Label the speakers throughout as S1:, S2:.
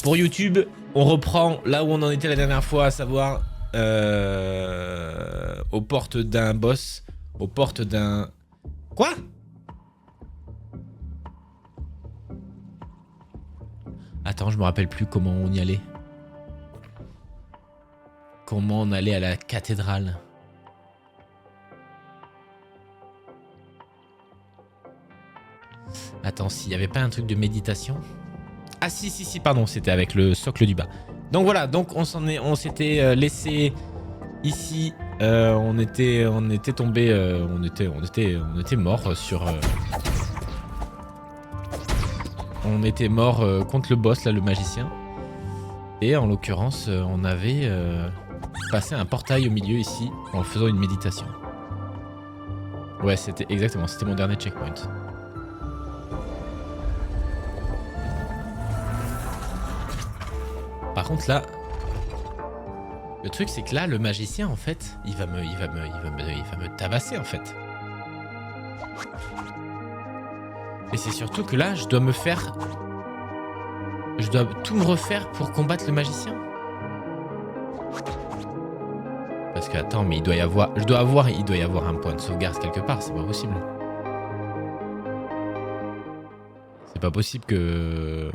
S1: pour YouTube, on reprend là où on en était la dernière fois, à savoir aux portes d'un boss, aux portes d'un... Quoi? Attends, je me rappelle plus comment on y allait. Comment on allait à la cathédrale. Attends, s'il n'y avait pas un truc de méditation. Ah si, pardon, c'était avec le socle du bas. Donc voilà, donc on s'était laissé ici. On était tombé, on était mort sur. On était mort contre le boss là, le magicien. Et en l'occurrence, on avait passé un portail au milieu ici en faisant une méditation. Ouais, c'était exactement, c'était mon dernier checkpoint. Par contre là, le truc c'est que là, le magicien en fait, il va me tabasser en fait. Et c'est surtout que là, je dois tout me refaire pour combattre le magicien. Parce que attends, mais il doit y avoir un point de sauvegarde quelque part, c'est pas possible. C'est pas possible que...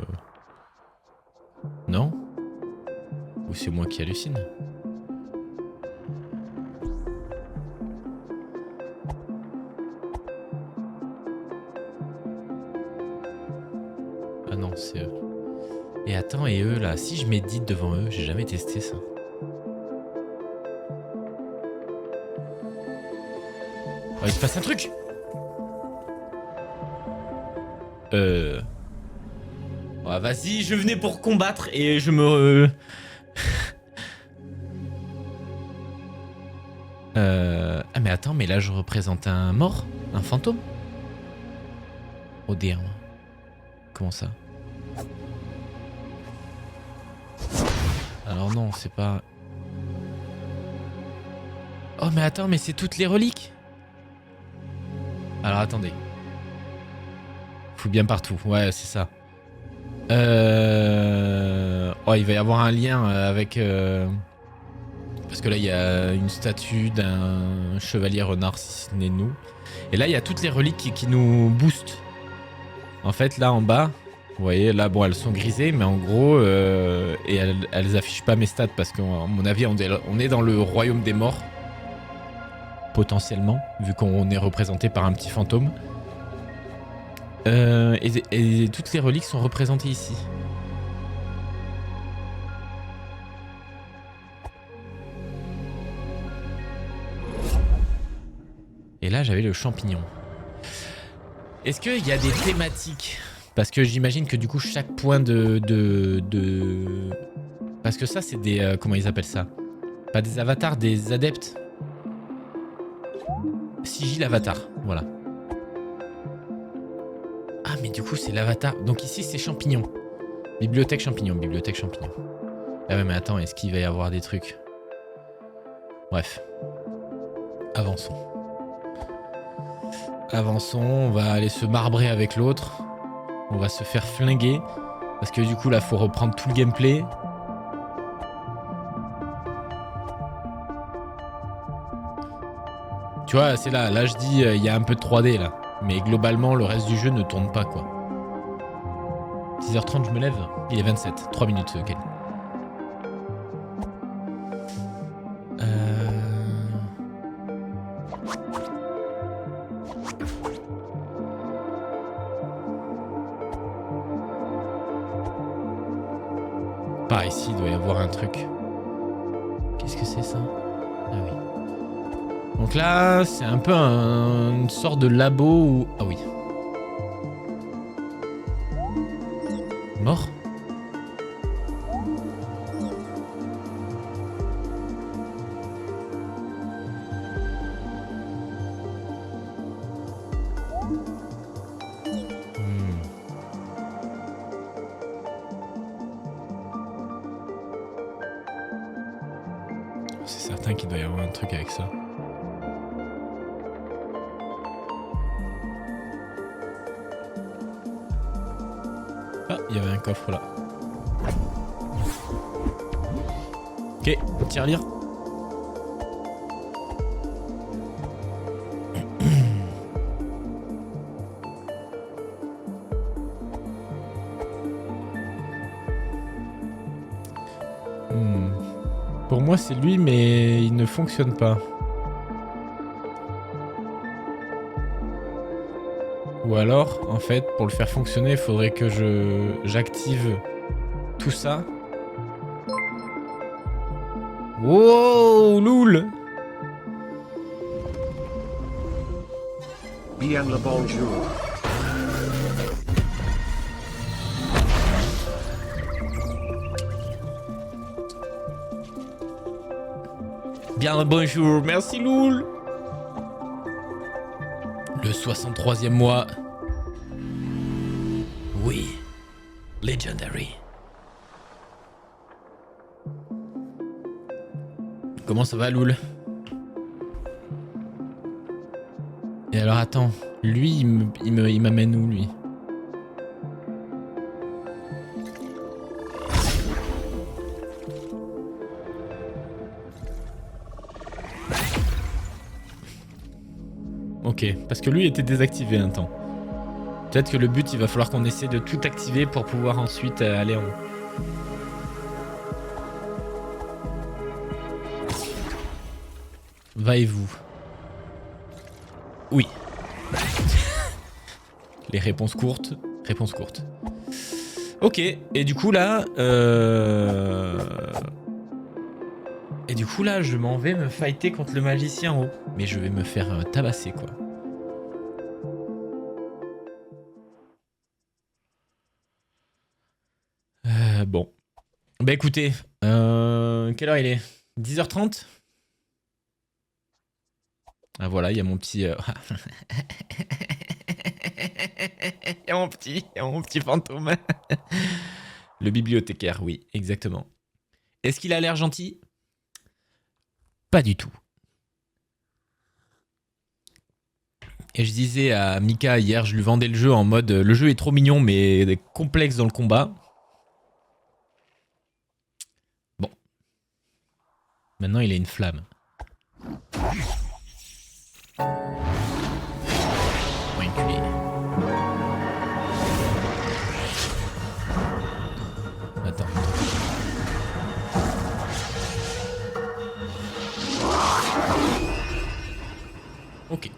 S1: Non? Ou c'est moi qui hallucine? Ah non, c'est eux. Et attends, et eux là, si je médite devant eux, j'ai jamais testé ça. Oh, il se passe un truc! Oh, vas-y, je venais pour combattre et je me... Ah mais attends, mais là je représente un mort? Un fantôme? Oh dear. Comment ça? Alors non, c'est pas... Oh mais attends, mais c'est toutes les reliques? Alors attendez. Fouille bien partout, ouais c'est ça. Oh, il va y avoir un lien avec... Parce que là il y a une statue d'un chevalier renard si ce n'est nous. Et là il y a toutes les reliques qui nous boostent. En fait là en bas, vous voyez là bon elles sont grisées mais en gros et elles affichent pas mes stats parce qu'à mon avis on est dans le royaume des morts. Potentiellement, vu qu'on est représenté par un petit fantôme. Et toutes les reliques sont représentées ici. Et là, j'avais le champignon. Est-ce qu'il y a des thématiques? Parce que j'imagine que du coup, chaque point de... Parce que ça, c'est des... comment ils appellent ça? Pas des avatars, des adeptes. Sigil avatar, voilà. Ah, mais du coup, c'est l'avatar. Donc ici, c'est champignons. Bibliothèque champignon, bibliothèque champignon. Ah ouais, mais attends, est-ce qu'il va y avoir des trucs? Bref. Avançons. Avançons, on va aller se marbrer avec l'autre. On va se faire flinguer. Parce que du coup, là, faut reprendre tout le gameplay. Tu vois, c'est là. Là, je dis, il y a un peu de 3D, là. Mais globalement, le reste du jeu ne tourne pas, quoi. 6h30, je me lève. Il est 27. 3 minutes, ok. Par ici, il doit y avoir un truc. Qu'est-ce que c'est, ça? Ah oui. Donc là, c'est un peu une sorte de labo où... Ah oui. Mort? C'est certain qu'il doit y avoir un truc avec ça. Ah, il y avait un coffre là. Ok, tirelire. Pour moi, c'est lui, mais il ne fonctionne pas. Ou alors, en fait, pour le faire fonctionner, il faudrait que j'active tout ça. Wow, loul!
S2: Bien le bonjour.
S1: Bien le bonjour, merci loul! Le 63e mois. Oui, legendary. Comment ça va, loul? Et alors, attends, lui, il m'amène où, lui? Ok, parce que lui était désactivé un temps. Peut-être que le but, il va falloir qu'on essaie de tout activer pour pouvoir ensuite aller en haut. Va-et-vous. Oui. Les réponses courtes. Réponses courtes. Ok, et du coup là... Et du coup là, je m'en vais me fighter contre le magicien en haut. Mais je vais me faire tabasser, quoi. Bon. Bah écoutez, quelle heure il est? 10h30. Ah voilà, il y a mon petit... Il y a mon petit fantôme. Le bibliothécaire, oui, exactement. Est-ce qu'il a l'air gentil? Pas du tout. Et je disais à Mika hier, je lui vendais le jeu en mode le jeu est trop mignon mais complexe dans le combat. Bon. Maintenant il a une flamme. Oh, enculé. Attends. Ok.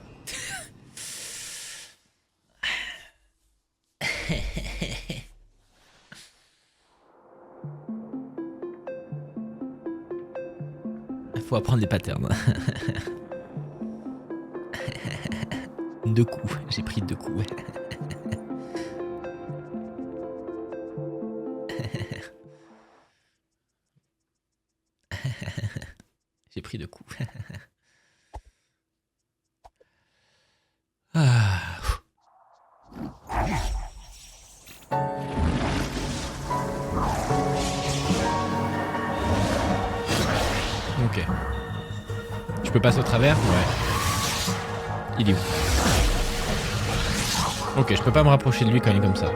S1: Faut apprendre les patterns. 2 coups. J'ai pris 2 coups. J'ai pris 2 coups. Ah. Ok. Je peux passer au travers? Ouais. Il est où? Ok, je peux pas me rapprocher de lui quand il est comme ça.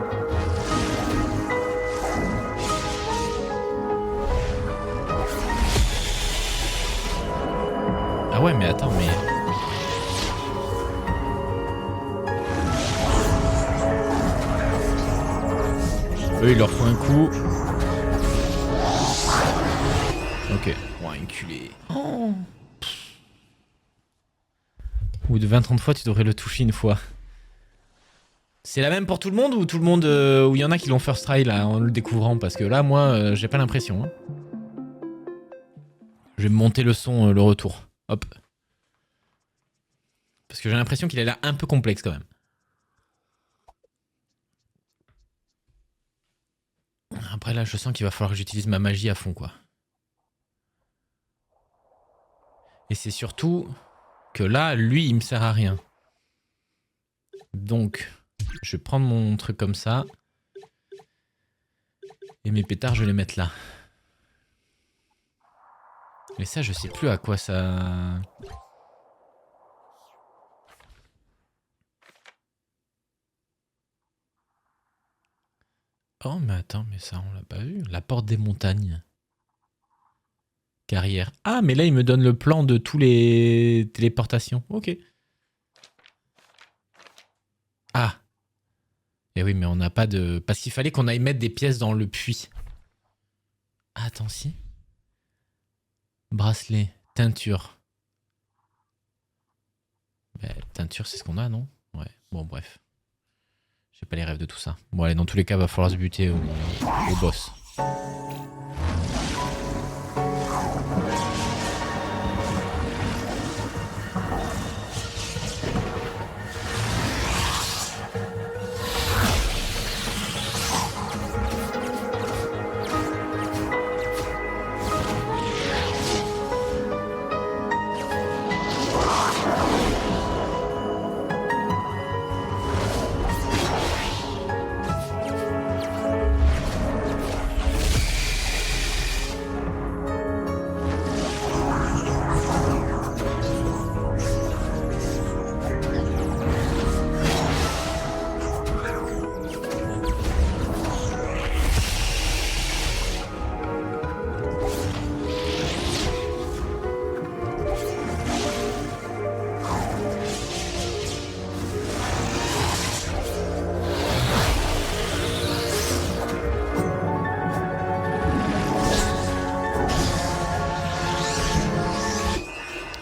S1: Ah ouais, mais attends, mais... Eux, il leur faut un coup. Ok. Oh, enculé. Oh. Au bout de 20-30 fois, tu devrais le toucher une fois. C'est la même pour tout le monde ou tout le monde ou il y en a qui l'ont first try là en le découvrant? Parce que là, moi, j'ai pas l'impression. Hein. Je vais monter le son, le retour. Hop. Parce que j'ai l'impression qu'il a l'air un peu complexe quand même. Après là, je sens qu'il va falloir que j'utilise ma magie à fond quoi. Et c'est surtout que là, lui, il me sert à rien. Donc, je vais prendre mon truc comme ça. Et mes pétards, je vais les mettre là. Mais ça, je sais plus à quoi ça... Oh, mais attends, mais ça, on l'a pas vu. La porte des montagnes. Carrière. Ah, mais là, il me donne le plan de tous les téléportations. Ok. Ah. Eh oui, mais on n'a pas de... Parce qu'il fallait qu'on aille mettre des pièces dans le puits. Ah, attends, si. Bracelet. Teinture. Bah, teinture, c'est ce qu'on a, non? Ouais. Bon, bref. J'ai pas les rêves de tout ça. Bon, allez, dans tous les cas, va falloir se buter au boss.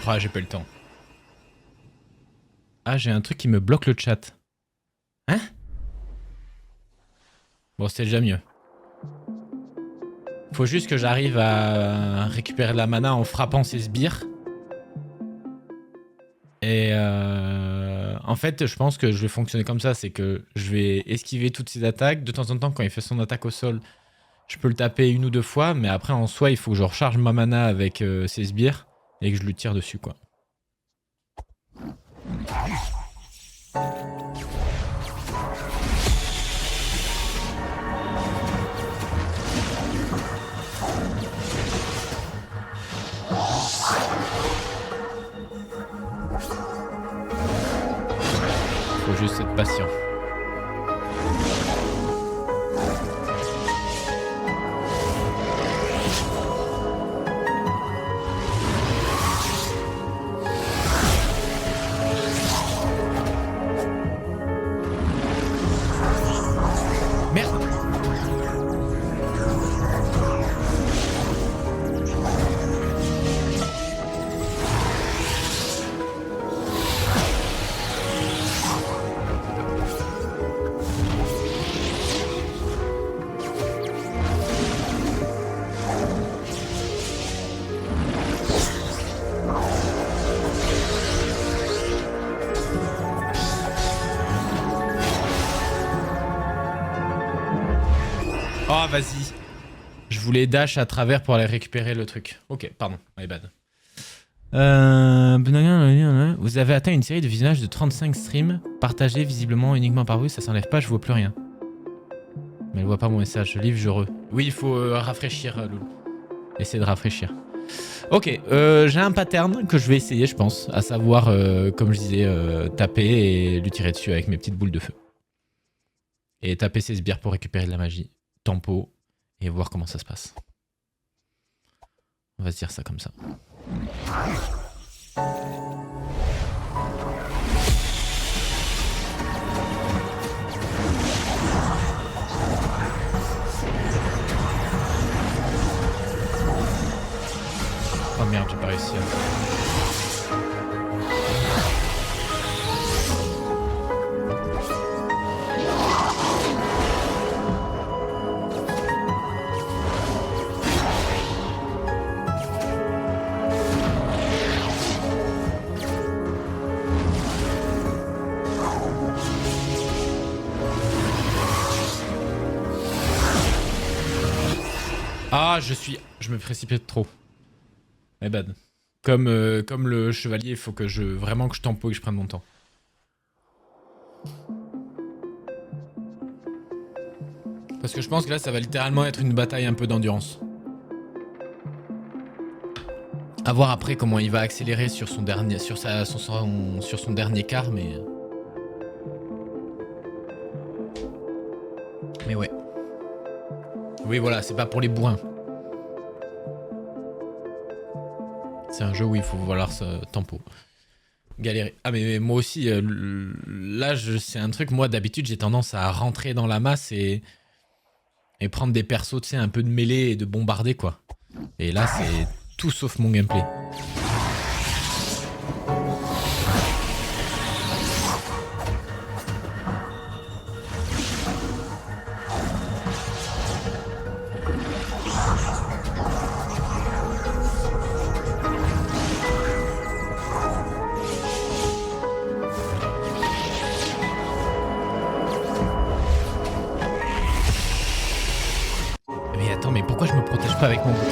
S1: Ah, j'ai pas eu le temps. Ah, j'ai un truc qui me bloque le chat. Hein? Bon, c'était déjà mieux. Faut juste que j'arrive à récupérer de la mana en frappant ces sbires. Et en fait, je pense que je vais fonctionner comme ça. C'est que je vais esquiver toutes ses attaques. De temps en temps, quand il fait son attaque au sol, je peux le taper une ou deux fois. Mais après, en soi, il faut que je recharge ma mana avec ses sbires et que je lui tire dessus, quoi. Faut juste être patient. Merde! Oh, vas-y. Je voulais dash à travers pour aller récupérer le truc. Ok, pardon, my bad. Vous avez atteint une série de visionnages de 35 streams, partagés visiblement uniquement par vous, ça s'enlève pas, je vois plus rien. Mais elle voit pas mon message, je livre, je re. Oui, il faut rafraîchir, Loulou. Essayer de rafraîchir. Ok, j'ai un pattern que je vais essayer, je pense, à savoir, comme je disais, taper et lui tirer dessus avec mes petites boules de feu. Et taper ses sbires pour récupérer de la magie. Tempo, et voir comment ça se passe. On va se dire ça comme ça. Oh merde, j'ai pas réussi à... Ah, je me précipite trop. My bad. Comme le chevalier, il faut que vraiment que je tempo et que je prenne mon temps. Parce que je pense que là, ça va littéralement être une bataille un peu d'endurance. À voir après comment il va accélérer sur son dernier, sur son dernier quart, mais ouais. Oui, voilà, c'est pas pour les bourrins. C'est un jeu où il faut vouloir ce tempo. Galérer. Ah mais moi aussi, là c'est un truc, moi d'habitude j'ai tendance à rentrer dans la masse et prendre des persos, tu sais, un peu de mêlée et de bombarder quoi. Et là c'est tout sauf mon gameplay. Mais attends, mais pourquoi je me protège pas avec mon bouclier?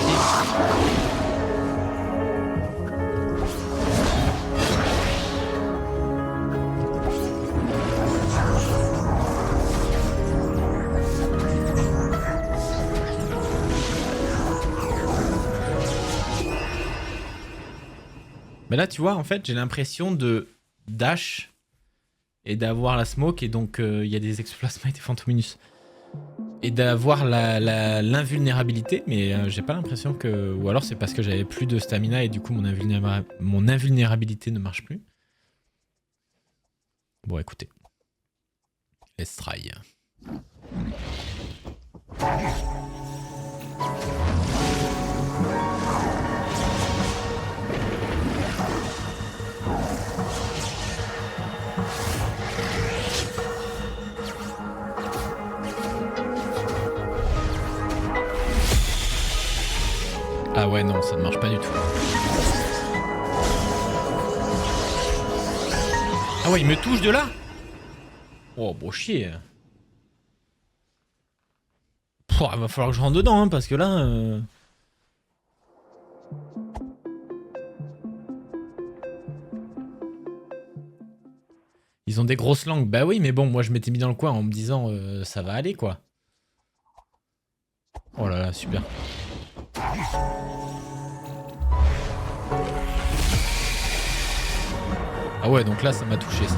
S1: Mais là, tu vois, en fait, j'ai l'impression de dash et d'avoir la smoke, et donc il y a des exploits Smite et Phantominus. Et d'avoir l'invulnérabilité, mais j'ai pas l'impression que... Ou alors c'est parce que j'avais plus de stamina et du coup mon invulnérabilité ne marche plus. Bon, écoutez. Let's try. Ah ouais, non, ça ne marche pas du tout. Ah ouais, il me touche de là? Oh, bon chier. Pouah, va falloir que je rentre dedans, hein, parce que là... Ils ont des grosses langues. Bah oui, mais bon, moi je m'étais mis dans le coin en me disant ça va aller, quoi. Oh là là, super. Ah ouais, donc là, ça m'a touché, ça.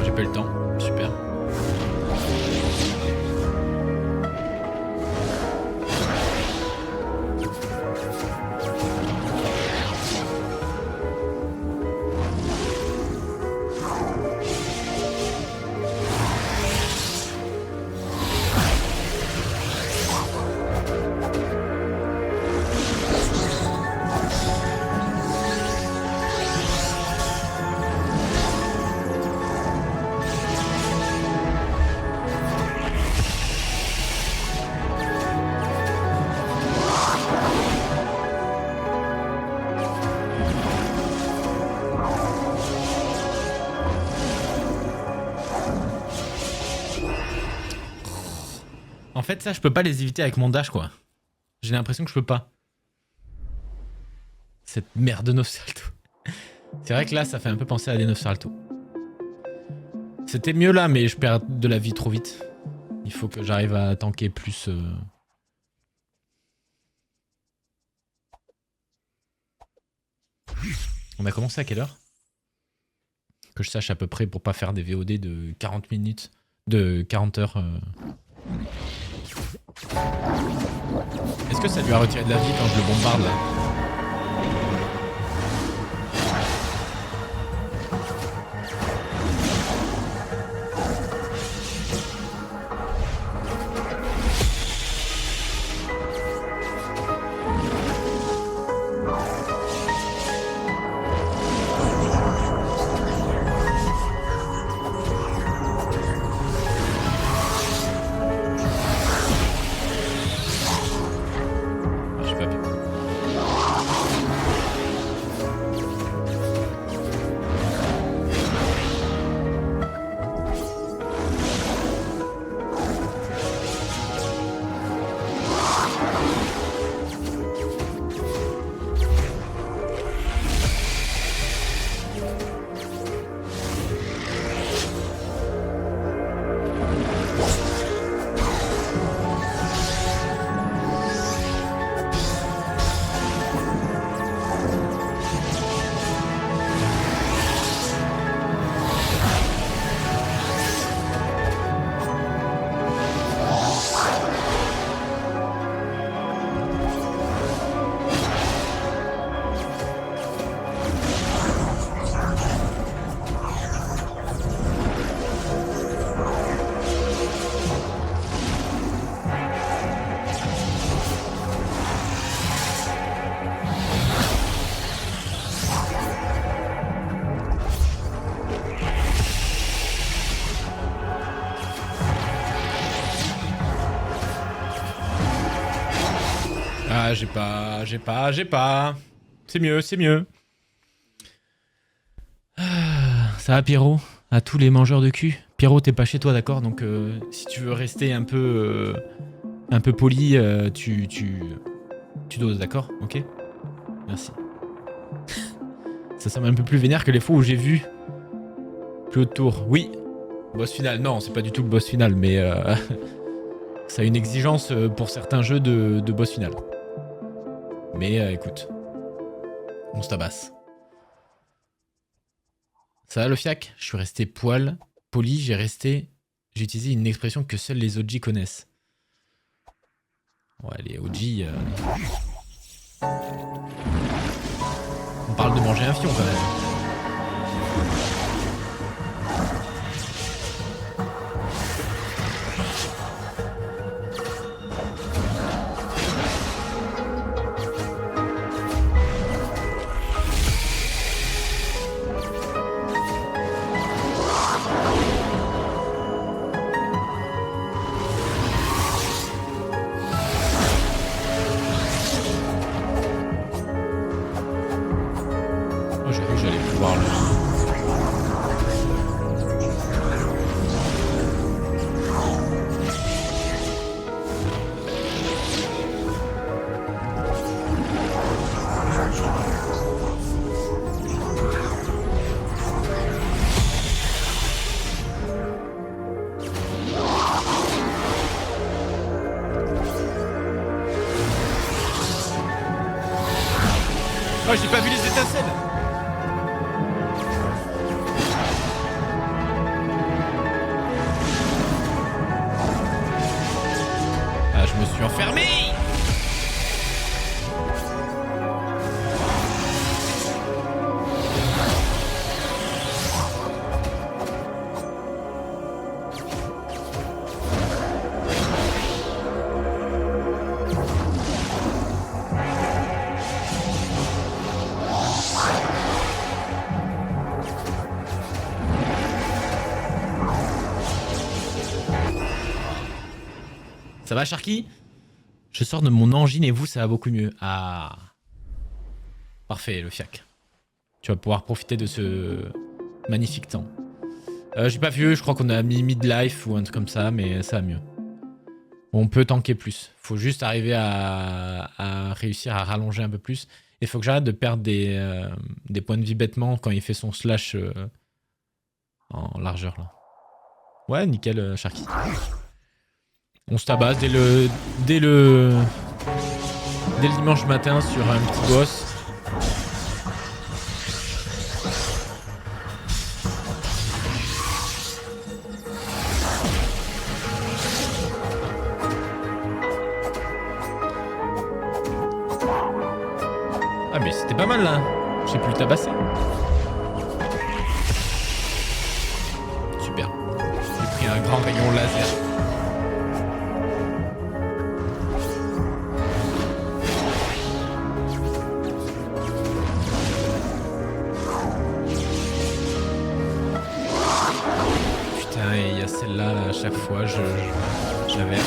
S1: J'ai pas eu le temps. Super. En fait, ça, je peux pas les éviter avec mon dash, quoi. J'ai l'impression que je peux pas. Cette merde de Nosferatu. C'est vrai que là, ça fait un peu penser à des Nosferatu. C'était mieux là, mais je perds de la vie trop vite. Il faut que j'arrive à tanker plus... On a commencé à quelle heure? Que je sache à peu près pour pas faire des VOD de 40 minutes, de 40 heures. Est-ce que ça lui a retiré de la vie quand je le bombarde là? J'ai pas pu. Ah, j'ai pas. C'est mieux, c'est mieux. Ah, ça va, Pierrot? À tous les mangeurs de cul. Pierrot, t'es pas chez toi, d'accord? Donc, si tu veux rester un peu poli, tu doses, d'accord? Ok? Merci. Ça semble un peu plus vénère que les fois où j'ai vu plus haut de tour. Oui, boss final. Non, c'est pas du tout le boss final, mais ça a une exigence pour certains jeux de boss final. Mais écoute, on se tabasse. Ça va le fiac? Je suis resté poli, j'ai utilisé une expression que seuls les OG connaissent. Ouais, les OG... On parle de manger un fion quand même. Oh, j'ai cru que j'allais pouvoir le... Oh, j'ai pas vu les étincelles! Ah, je me suis enfermé! Ça va, Sharky? Je sors de mon angine et vous, ça va beaucoup mieux. Ah. Parfait, le fiac. Tu vas pouvoir profiter de ce magnifique temps. J'ai pas vu, je crois qu'on a mis midlife ou un truc comme ça, mais ça va mieux. On peut tanker plus. Faut juste arriver à réussir à rallonger un peu plus. Et faut que j'arrête de perdre des points de vie bêtement quand il fait son slash en largeur là. Ouais, nickel, Sharky. On se tabasse dès le dimanche matin sur un petit boss. Ah mais c'était pas mal là. J'ai pu le tabasser. Super. J'ai pris un grand rayon laser. Putain, et il y a celle-là là, à chaque fois, j'inverse.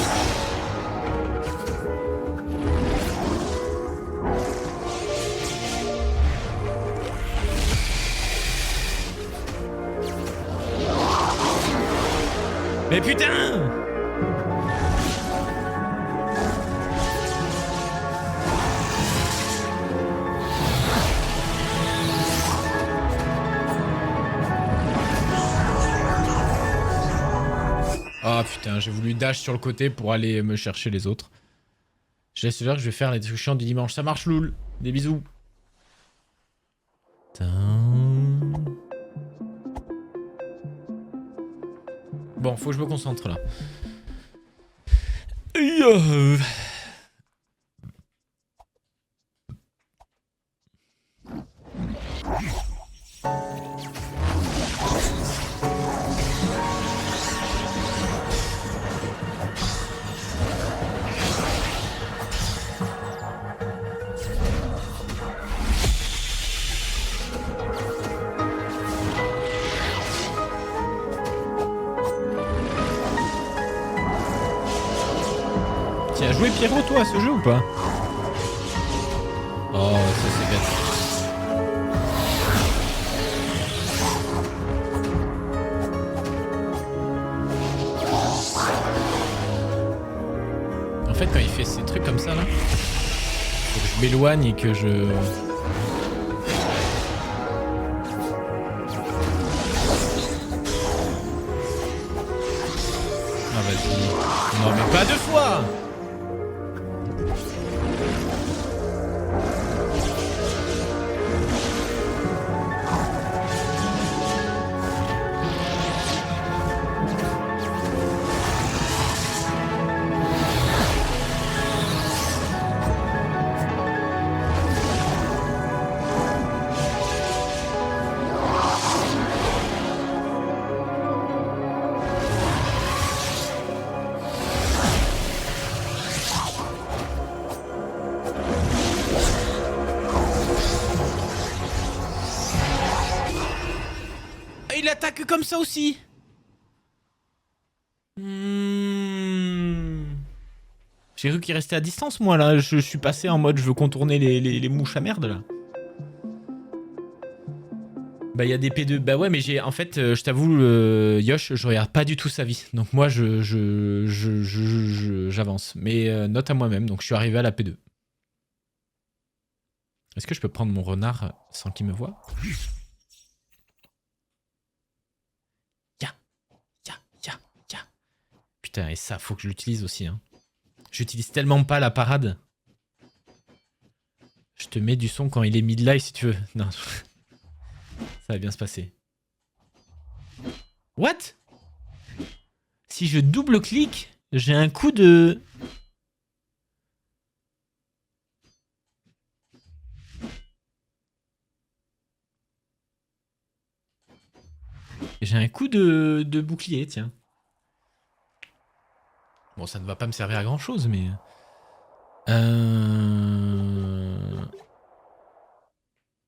S1: Mais putain! Ah putain, j'ai voulu dash sur le côté pour aller me chercher les autres. Je laisse dire que je vais faire les trucs chiants du dimanche. Ça marche, Loul. Des bisous. Bon, faut que je me concentre là. Tu as joué Pierrot toi à ce jeu ou pas? Oh, ça c'est bête. En fait, quand il fait ces trucs comme ça, là, faut que je m'éloigne et que je... Ah, vas-y. Non, mais pas deux fois! Il attaque comme ça aussi. J'ai cru qu'il restait à distance, moi, là. Je suis passé en mode je veux contourner les mouches à merde, là. Bah, il y a des P2. Bah ouais, mais j'ai... En fait, je t'avoue, Yosh, je regarde pas du tout sa vie. Donc moi, j'avance. Mais note à moi-même. Donc je suis arrivé à la P2. Est-ce que je peux prendre mon renard sans qu'il me voie? Putain, et ça, faut que je l'utilise aussi. Hein. J'utilise tellement pas la parade. Je te mets du son quand il est mid-life si tu veux. Non. Ça va bien se passer. What? Si je double-clique, j'ai un coup de... J'ai un coup de bouclier, tiens. Bon, ça ne va pas me servir à grand chose, mais...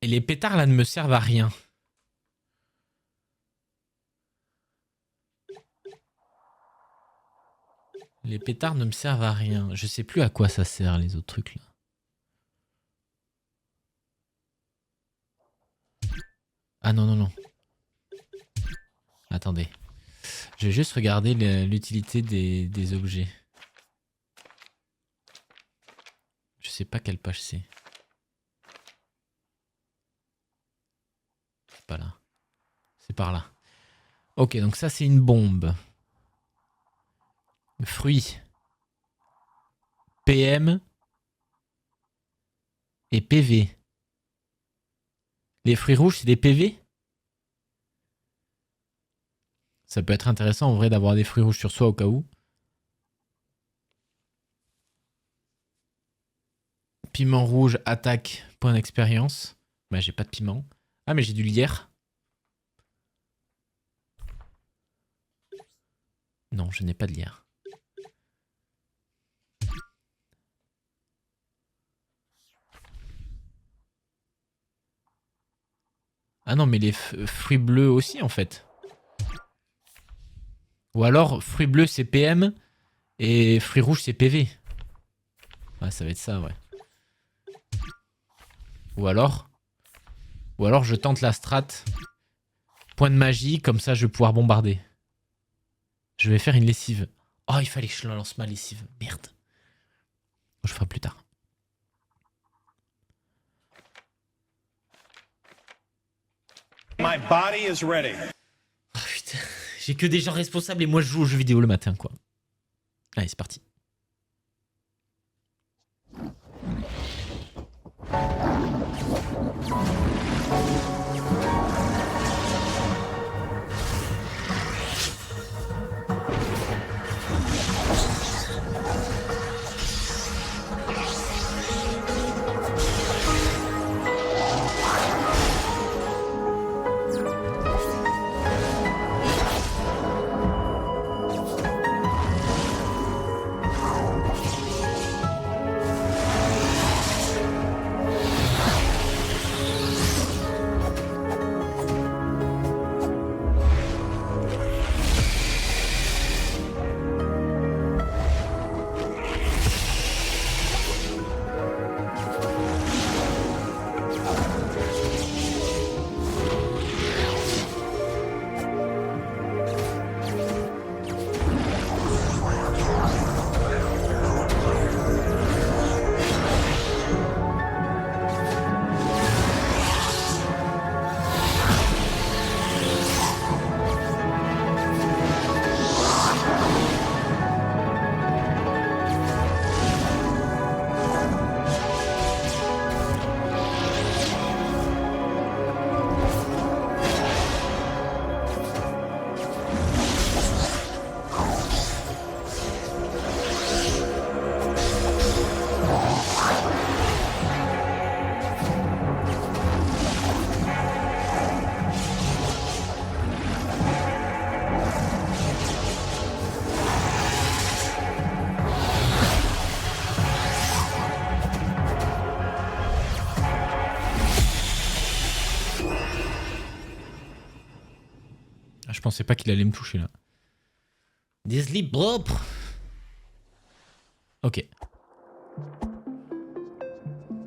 S1: Et les pétards, là, ne me servent à rien. Les pétards ne me servent à rien. Je sais plus à quoi ça sert, les autres trucs, là. Ah non, non, non. Attendez. Je vais juste regarder l'utilité des objets. Je sais pas quelle page c'est. C'est pas là. C'est par là. Ok, donc ça c'est une bombe. Fruits. PM. Et PV. Les fruits rouges c'est des PV? Ça peut être intéressant en vrai d'avoir des fruits rouges sur soi au cas où. Piment rouge, attaque, point d'expérience. Bah j'ai pas de piment. Ah mais j'ai du lierre. Non, je n'ai pas de lierre. Ah non mais les fruits bleus aussi en fait. Ou alors fruits bleus c'est PM et fruits rouges c'est PV. Ouais ça va être ça ouais. Ou alors je tente la strat. Point de magie, comme ça je vais pouvoir bombarder. Je vais faire une lessive. Oh, il fallait que je lance ma lessive. Merde. Je ferai plus tard. My body is ready. Oh putain, j'ai que des gens responsables et moi je joue aux jeux vidéo le matin quoi. Allez, c'est parti. pensais pas qu'il allait me toucher là. Des slips propres. Ok.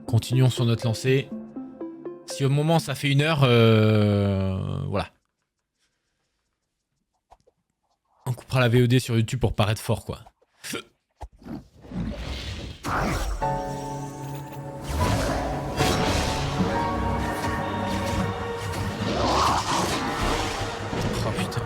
S1: Continuons sur notre lancée. Si au moment ça fait 1 heure, voilà. On coupera la VOD sur YouTube pour paraître fort quoi. Oh putain.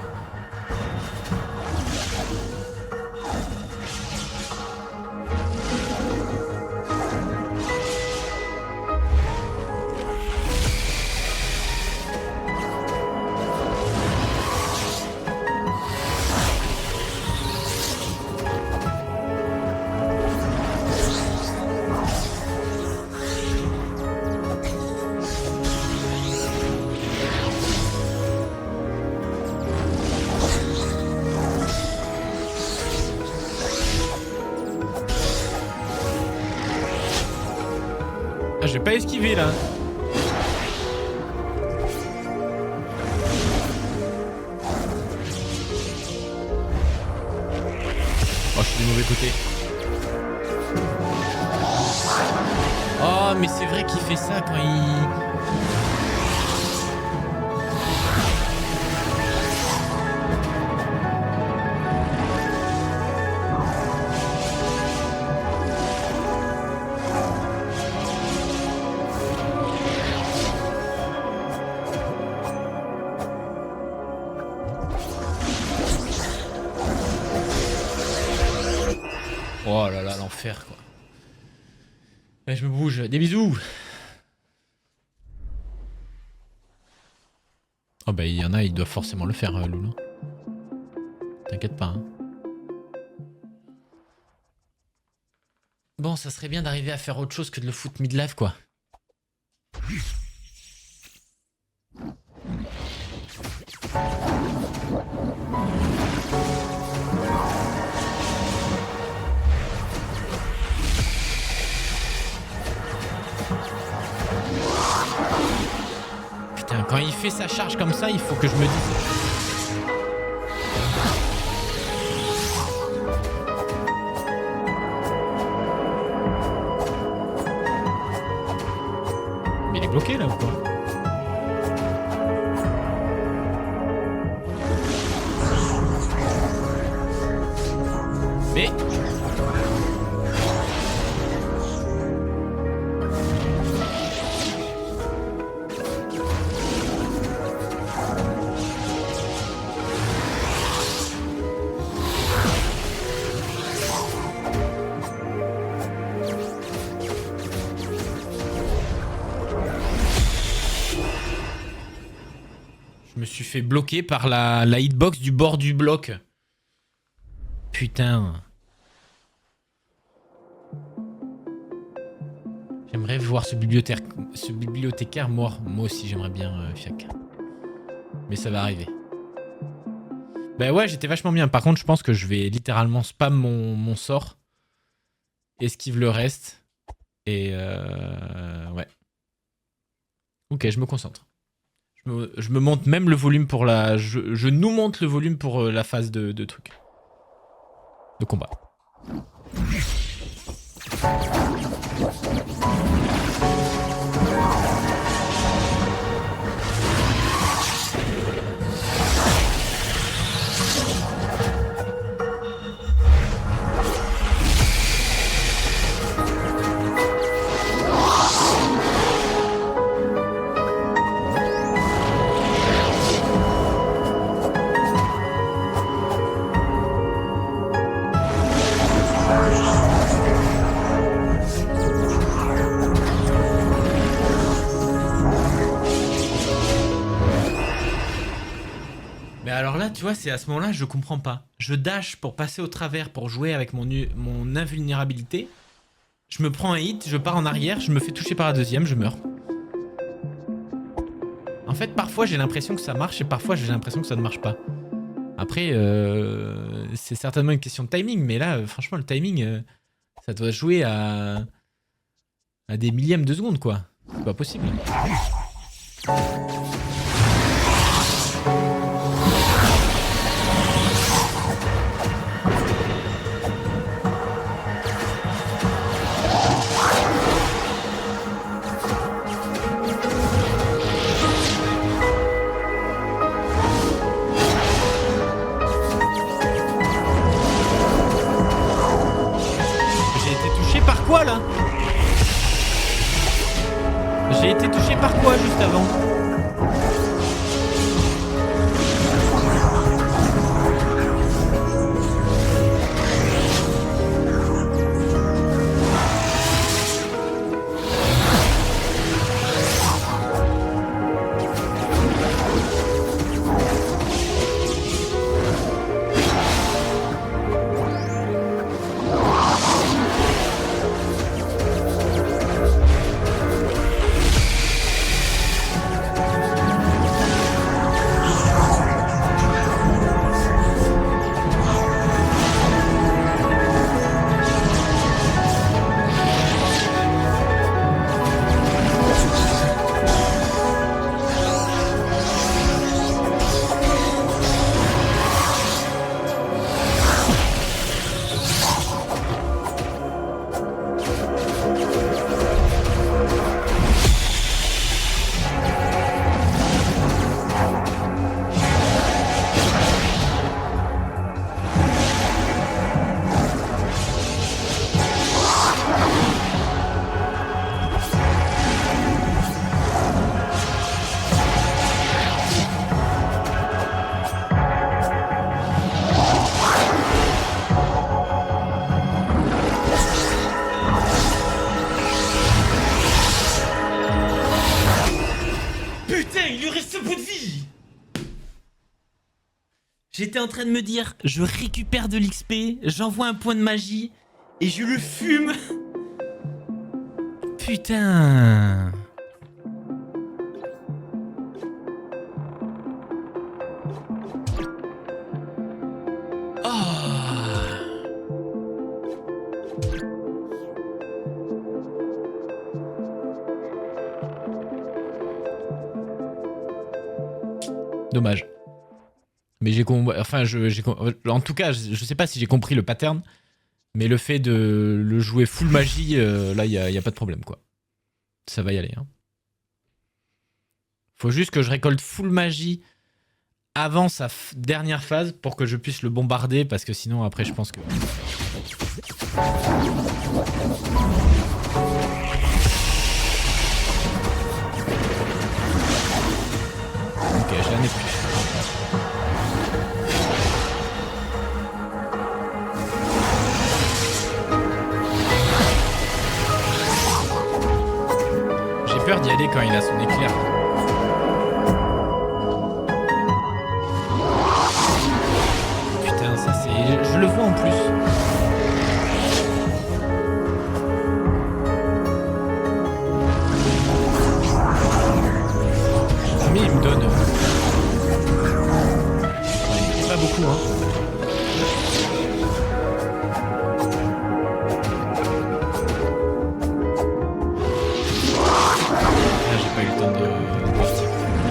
S1: Ah, j'ai pas esquivé là. Oh, je suis du mauvais côté. Oh, mais c'est vrai qu'il fait ça quand il... Oh là là, l'enfer quoi. Ouais, je me bouge. Des bisous. Oh bah il y en a, ils doivent forcément le faire, Loulou. T'inquiète pas. Hein. Bon, ça serait bien d'arriver à faire autre chose que de le foot mid-life quoi. Putain, quand il fait sa charge comme ça, il faut que je me dise... Mais il est bloqué là ou quoi? Mais... Je me suis fait bloquer par la hitbox du bord du bloc. Putain. J'aimerais voir ce bibliothécaire mort. Moi aussi, j'aimerais bien, Fiac. Mais ça va arriver. Bah ouais, j'étais vachement bien. Par contre, je pense que je vais littéralement spam mon sort. Esquive le reste. Et ouais. Ok, je me concentre. Je me monte même le volume pour la... Je nous monte le volume pour la phase de truc. De combat. Mais alors là, tu vois, c'est à ce moment-là, je comprends pas. Je dash pour passer au travers, pour jouer avec mon invulnérabilité. Je me prends un hit, je pars en arrière, je me fais toucher par la deuxième, je meurs. En fait, parfois j'ai l'impression que ça marche et parfois j'ai l'impression que ça ne marche pas. Après, c'est certainement une question de timing, mais là, franchement, le timing, ça doit jouer à des millièmes de seconde, quoi. C'est pas possible. quoi là? J'ai été touché par quoi juste avant? J'étais en train de me dire, je récupère de l'XP, j'envoie un point de magie et je le fume. Putain. Dommage. Mais j'ai compris. Enfin, en tout cas, je sais pas si j'ai compris le pattern, mais le fait de le jouer full magie, là, il y a pas de problème, quoi. Ça va y aller. Hein. Faut juste que je récolte full magie avant sa dernière phase pour que je puisse le bombarder, parce que sinon, après, je pense que. Ok, j'en ai plus. J'ai peur d'y aller quand il a son éclair. Putain, ça c'est... Je le vois en plus. Combien il me donne? Pas beaucoup, hein.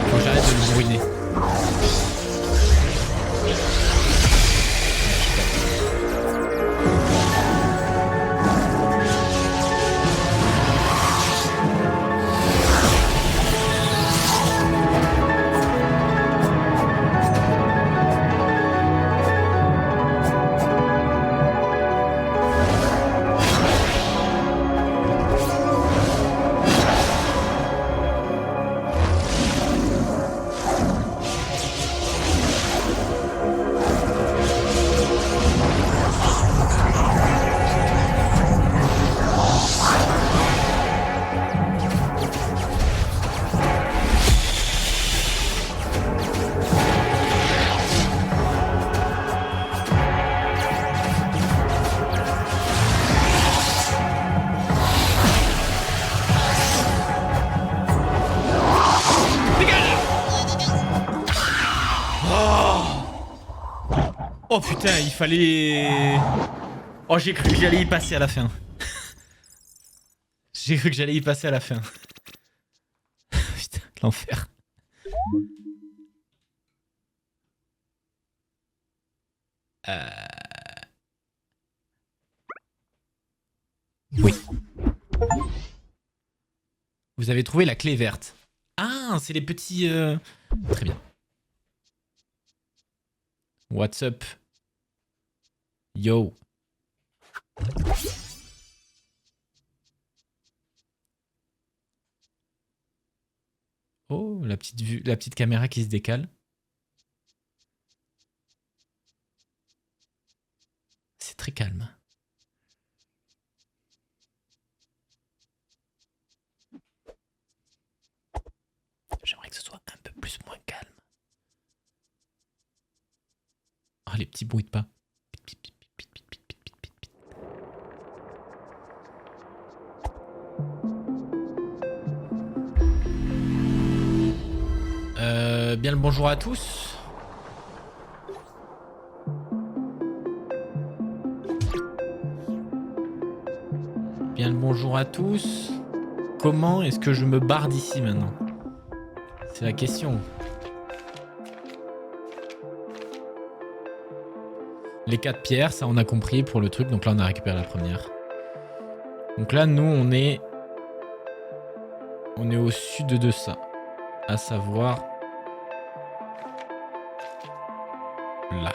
S1: Faut que j'arrête de le ruiner. Oh putain, il fallait... Oh, j'ai cru que j'allais y passer à la fin. J'ai cru que j'allais y passer à la fin. Putain, l'enfer. Oui. Vous avez trouvé la clé verte. Ah, c'est les petits... Très bien. What's up? Yo. la petite vue, la petite caméra qui se décale. C'est très calme. J'aimerais que ce soit un peu plus moins calme. Ah, les petits bruits de pas. Bien le bonjour à tous. Bien le bonjour à tous. Comment est-ce que je me barre d'ici maintenant? C'est la question. Les 4 pierres, ça on a compris pour le truc. Donc là on a récupéré la première. Donc là nous on est au sud de ça. À savoir là.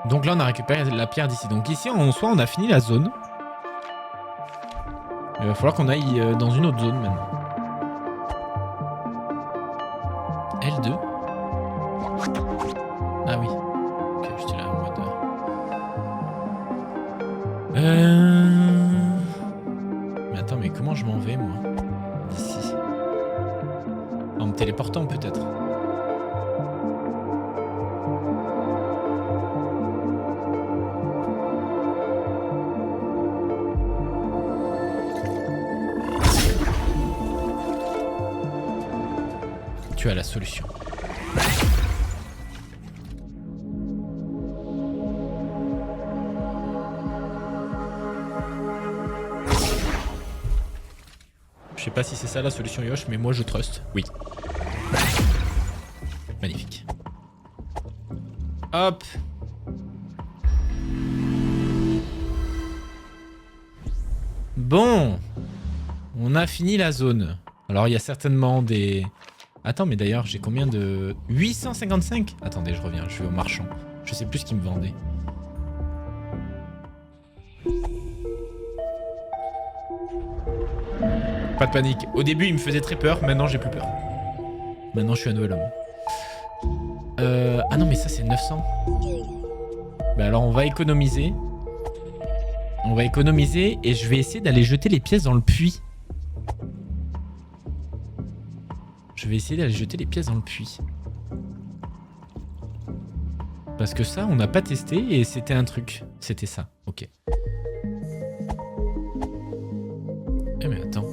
S1: Donc là on a récupéré la pierre d'ici. Donc ici en soi on a fini la zone. Il va falloir qu'on aille dans une autre zone maintenant. L2. Ah oui. Ok, j'étais là en mode... Mais attends, mais comment je m'en vais moi d'ici? En me téléportant peut-être. Tu as la solution. Je sais pas si c'est ça la solution Yosh, mais moi je trust. Oui. Magnifique. Hop. Bon. On a fini la zone. Alors il y a certainement des... Attends, mais d'ailleurs, j'ai combien de... 855? Attendez, je reviens, je vais au marchand. Je sais plus ce qu'il me vendait. Pas de panique. Au début, il me faisait très peur. Maintenant, j'ai plus peur. Maintenant, je suis un nouvel homme. Ah non, mais ça, c'est 900. Bah alors, on va économiser. On va économiser et je vais essayer d'aller jeter les pièces dans le puits. Je vais essayer d'aller jeter les pièces dans le puits. Parce que ça, on n'a pas testé et c'était un truc. C'était ça. Ok. Eh mais attends.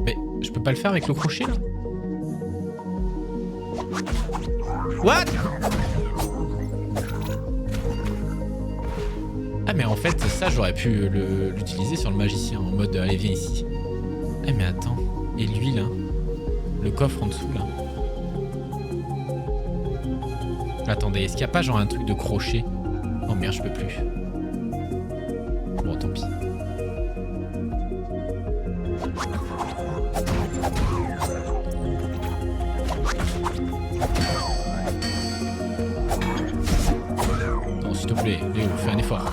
S1: Mais je peux pas le faire avec le crochet là? What? Ah mais en fait ça j'aurais pu l'utiliser sur le magicien en mode allez viens ici. Eh mais attends. Et lui là? Le coffre en dessous là? Attendez, est-ce qu'il n'y a pas genre un truc de crochet? Oh merde, je peux plus. Bon, tant pis. Non, s'il te plaît, Léo, fais un effort.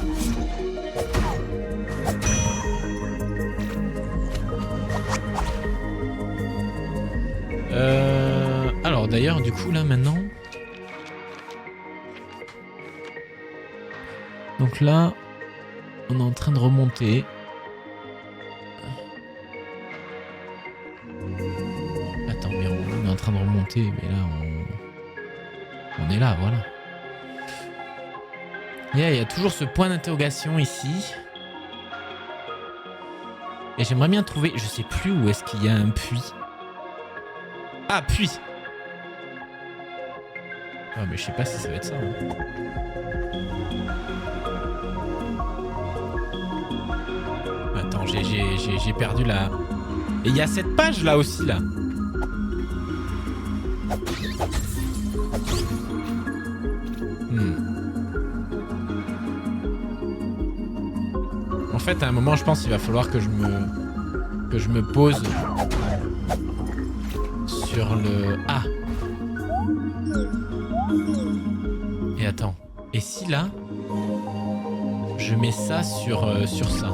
S1: Alors d'ailleurs, du coup, là, maintenant... Donc là, on est en train de remonter. Attends, mais on est en train de remonter, mais là, on est là, voilà. Il y a toujours ce point d'interrogation ici. Et j'aimerais bien trouver... Je sais plus où est-ce qu'il y a un puits. Ah, puits! Ah, mais je sais pas si ça va être ça. Hein. Attends, j'ai perdu la... Et il y a cette page là aussi, là. En fait, à un moment, je pense qu'il va falloir que je me pose sur le... Ah! Et attends. Et si là, je mets ça sur ça?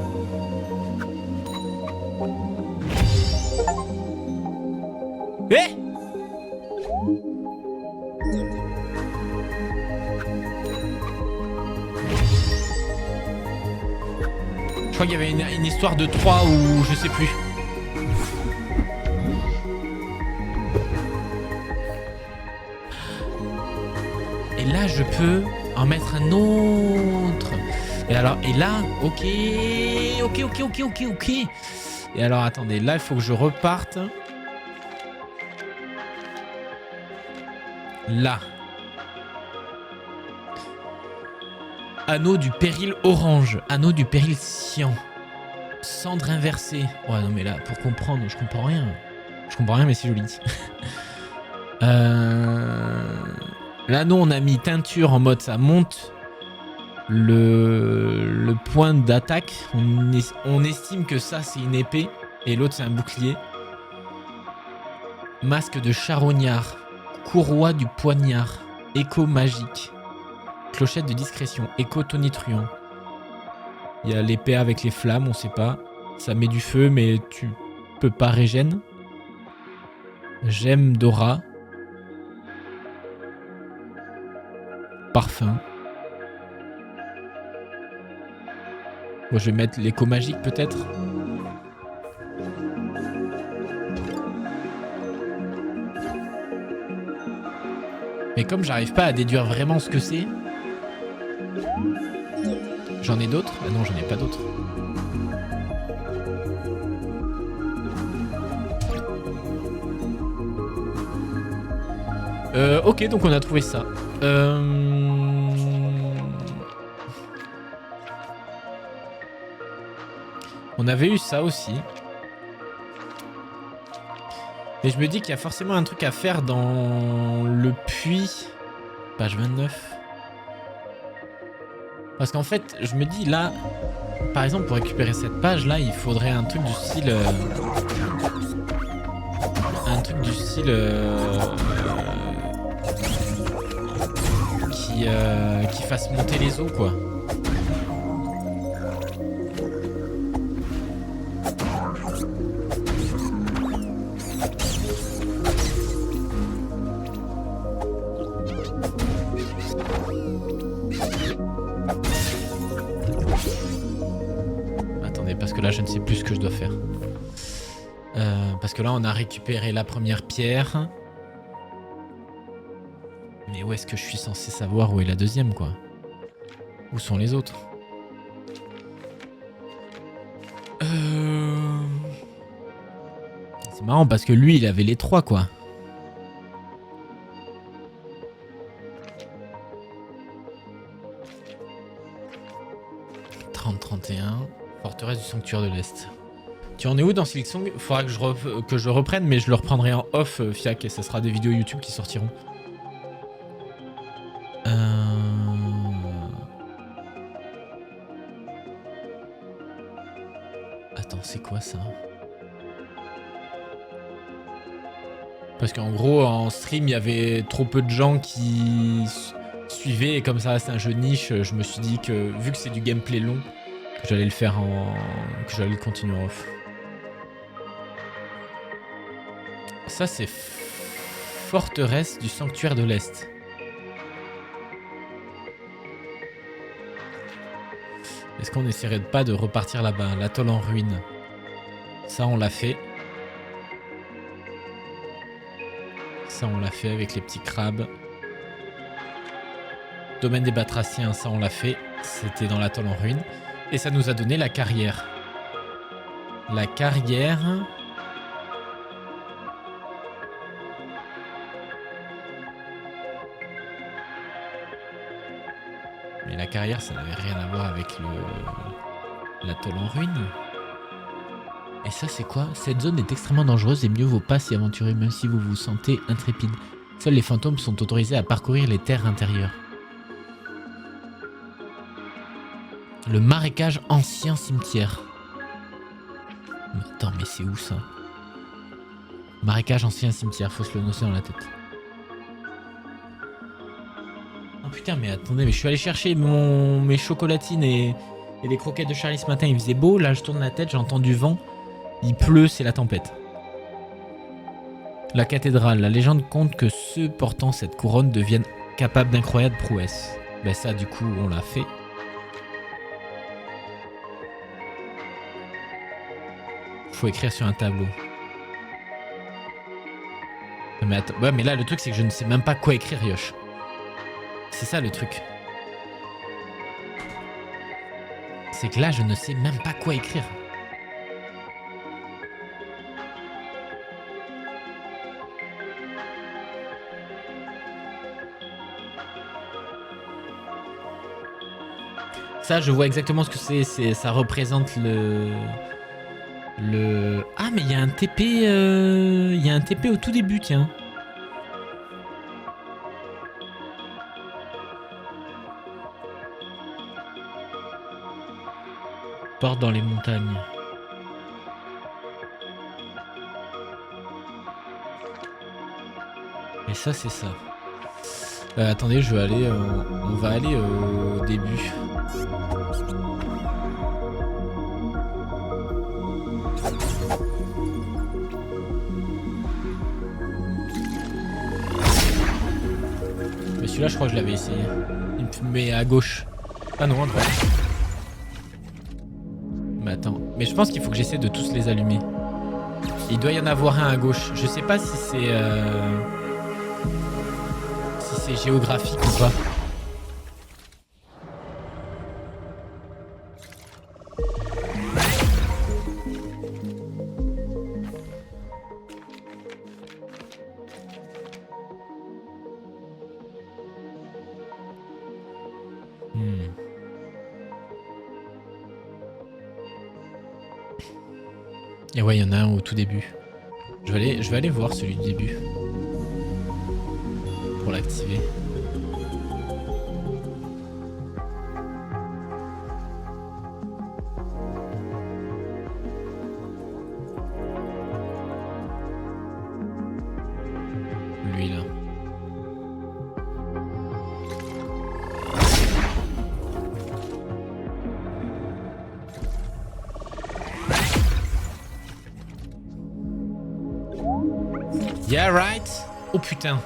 S1: crois qu'il y avait une histoire de 3 ou je sais plus. Et là, je peux en mettre un autre. Et alors, et là, ok. Et alors, attendez, là, il faut que je reparte. Là. Anneau du péril orange. Anneau du péril cyan. Cendre inversée. Ouais, non, mais là, pour comprendre, je comprends rien. Je comprends rien, mais c'est joli. Là, nous, on a mis teinture en mode ça monte le point d'attaque. On estime que ça, c'est une épée. Et l'autre, c'est un bouclier. Masque de charognard. Courroie du poignard. Écho magique. Clochette de discrétion. Écho tonitruant. Il y a l'épée avec les flammes, on sait pas. Ça met du feu, mais tu peux pas régène. Gemme d'aura. Parfum. Bon, je vais mettre l'écho magique peut-être. Mais comme j'arrive pas à déduire vraiment ce que c'est. J'en ai d'autres? Ah non, j'en ai pas d'autres. Ok, donc on a trouvé ça. On avait eu ça aussi. Mais je me dis qu'il y a forcément un truc à faire dans le puits. Page 29. Parce qu'en fait, je me dis là, par exemple, pour récupérer cette page là, il faudrait un truc du style... qui fasse monter les eaux, quoi. Attendez, parce que là, je ne sais plus ce que je dois faire. Parce que là, on a récupéré la première pierre. Mais où est-ce que je suis censé savoir où est la deuxième, quoi? Où sont les autres? C'est marrant parce que lui, il avait les trois, quoi. « 30-31, forteresse du sanctuaire de l'Est. » Tu en es où dans Silksong? Il faudra que je reprenne, mais je le reprendrai en off, Fiac, et ça sera des vidéos YouTube qui sortiront. Attends, c'est quoi ça? Parce qu'en gros, en stream, il y avait trop peu de gens qui suivaient, et comme ça, c'est un jeu niche, je me suis dit que, vu que c'est du gameplay long, que j'allais le faire que j'allais le continuer en off. Ça, c'est forteresse du sanctuaire de l'Est. Est-ce qu'on essaierait pas de repartir là-bas? L'atoll en ruine. Ça, on l'a fait. Ça, on l'a fait avec les petits crabes. Domaine des batraciens, ça, on l'a fait. C'était dans l'atoll en ruine. Et ça nous a donné la carrière. La carrière... Mais la carrière, ça n'avait rien à voir avec l'atoll en ruine. Et ça, c'est quoi? Cette zone est extrêmement dangereuse et mieux vaut pas s'y aventurer même si vous vous sentez intrépide. Seuls les fantômes sont autorisés à parcourir les terres intérieures. Le marécage ancien cimetière. Mais attends, mais c'est où ça? Marécage ancien cimetière, faut se le noter dans la tête. Oh putain, mais attendez, mais je suis allé chercher mes chocolatines et les croquettes de Charlie ce matin, il faisait beau, là je tourne la tête, j'entends du vent, il pleut, c'est la tempête. La cathédrale, la légende compte que ceux portant cette couronne deviennent capables d'incroyables prouesses. Ben ça du coup on l'a fait. faut écrire sur un tableau. Mais attends, ouais, mais là le truc c'est que je ne sais même pas quoi écrire, Yosh. C'est ça le truc. C'est que là je ne sais même pas quoi écrire. Ça, je vois exactement ce que c'est. Ça représente le... Ah, mais il y a un TP... Il y a un TP au tout début, tiens. Porte dans les montagnes. Et ça, c'est ça. Attendez, je vais aller... on va aller au début. Mais celui-là, je crois que je l'avais essayé. Il me met à gauche. Ah non, à droite. Mais attends. Mais je pense qu'il faut que j'essaie de tous les allumer. Il doit y en avoir un à gauche. Je sais pas si c'est... si c'est géographique ou pas. Et ouais, il y en a un au tout début. Je vais aller voir celui du début. Pour l'activer. Lui là. Yeah, right. Oh putain.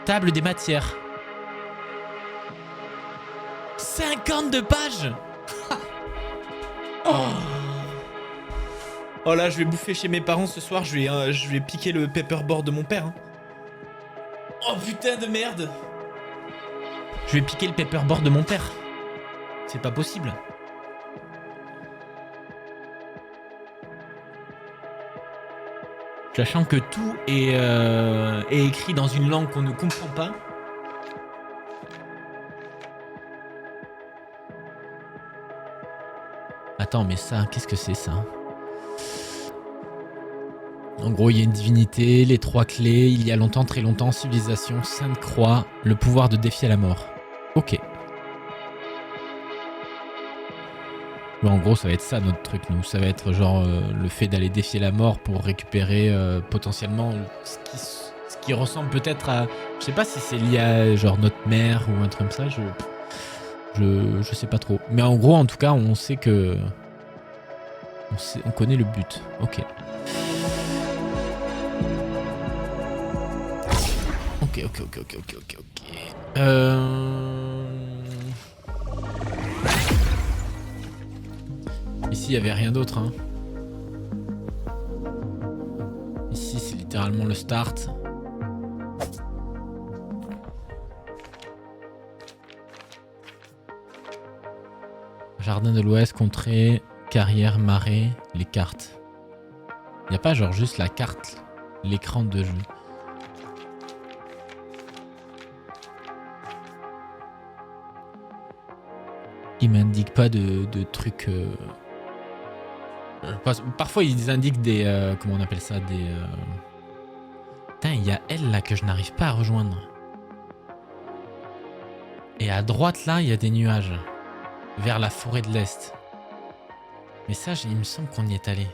S1: Table des matières. 52 pages. Oh. Oh là, je vais bouffer chez mes parents ce soir. Je vais piquer le paperboard de mon père. Hein. Oh putain de merde. Je vais piquer le paperboard de mon père. C'est pas possible. Sachant que tout est écrit dans une langue qu'on ne comprend pas. Attends, mais ça, qu'est-ce que c'est ça? En gros, il y a une divinité, les 3 clés, il y a longtemps, très longtemps, civilisation, Sainte Croix, le pouvoir de défier la mort. Ok. Mais en gros, ça va être ça notre truc, nous. Ça va être genre le fait d'aller défier la mort pour récupérer potentiellement ce qui ressemble peut-être à... Je sais pas si c'est lié à genre notre mère ou un truc comme ça. Je sais pas trop. Mais en gros, en tout cas, on sait que... On connaît le but. Ok. Ok. Ici, il n'y avait rien d'autre. Hein. Ici, c'est littéralement le start. Jardin de l'Ouest, contrée, carrière, marais, les cartes. Il n'y a pas genre juste la carte, l'écran de jeu. Il m'indique pas de trucs... Parfois ils indiquent des... comment on appelle ça? Des... Putain, il y a elle là que je n'arrive pas à rejoindre. Et à droite là, il y a des nuages. Vers la forêt de l'Est. Mais ça, il me semble qu'on y est allé.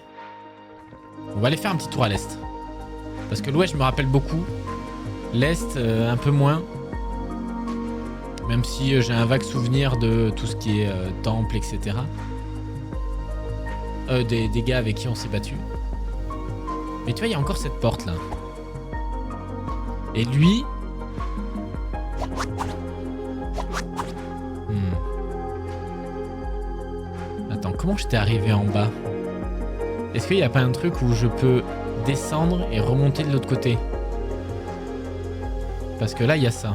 S1: On va aller faire un petit tour à l'Est. Parce que l'Ouest, je me rappelle beaucoup. L'Est, un peu moins. Même si j'ai un vague souvenir de tout ce qui est temple, etc. Des gars avec qui on s'est battu. Mais tu vois, il y a encore cette porte là. Et lui... Attends, comment j'étais arrivé en bas? Est-ce qu'il n'y a pas un truc où je peux descendre et remonter de l'autre côté? Parce que là, il y a ça.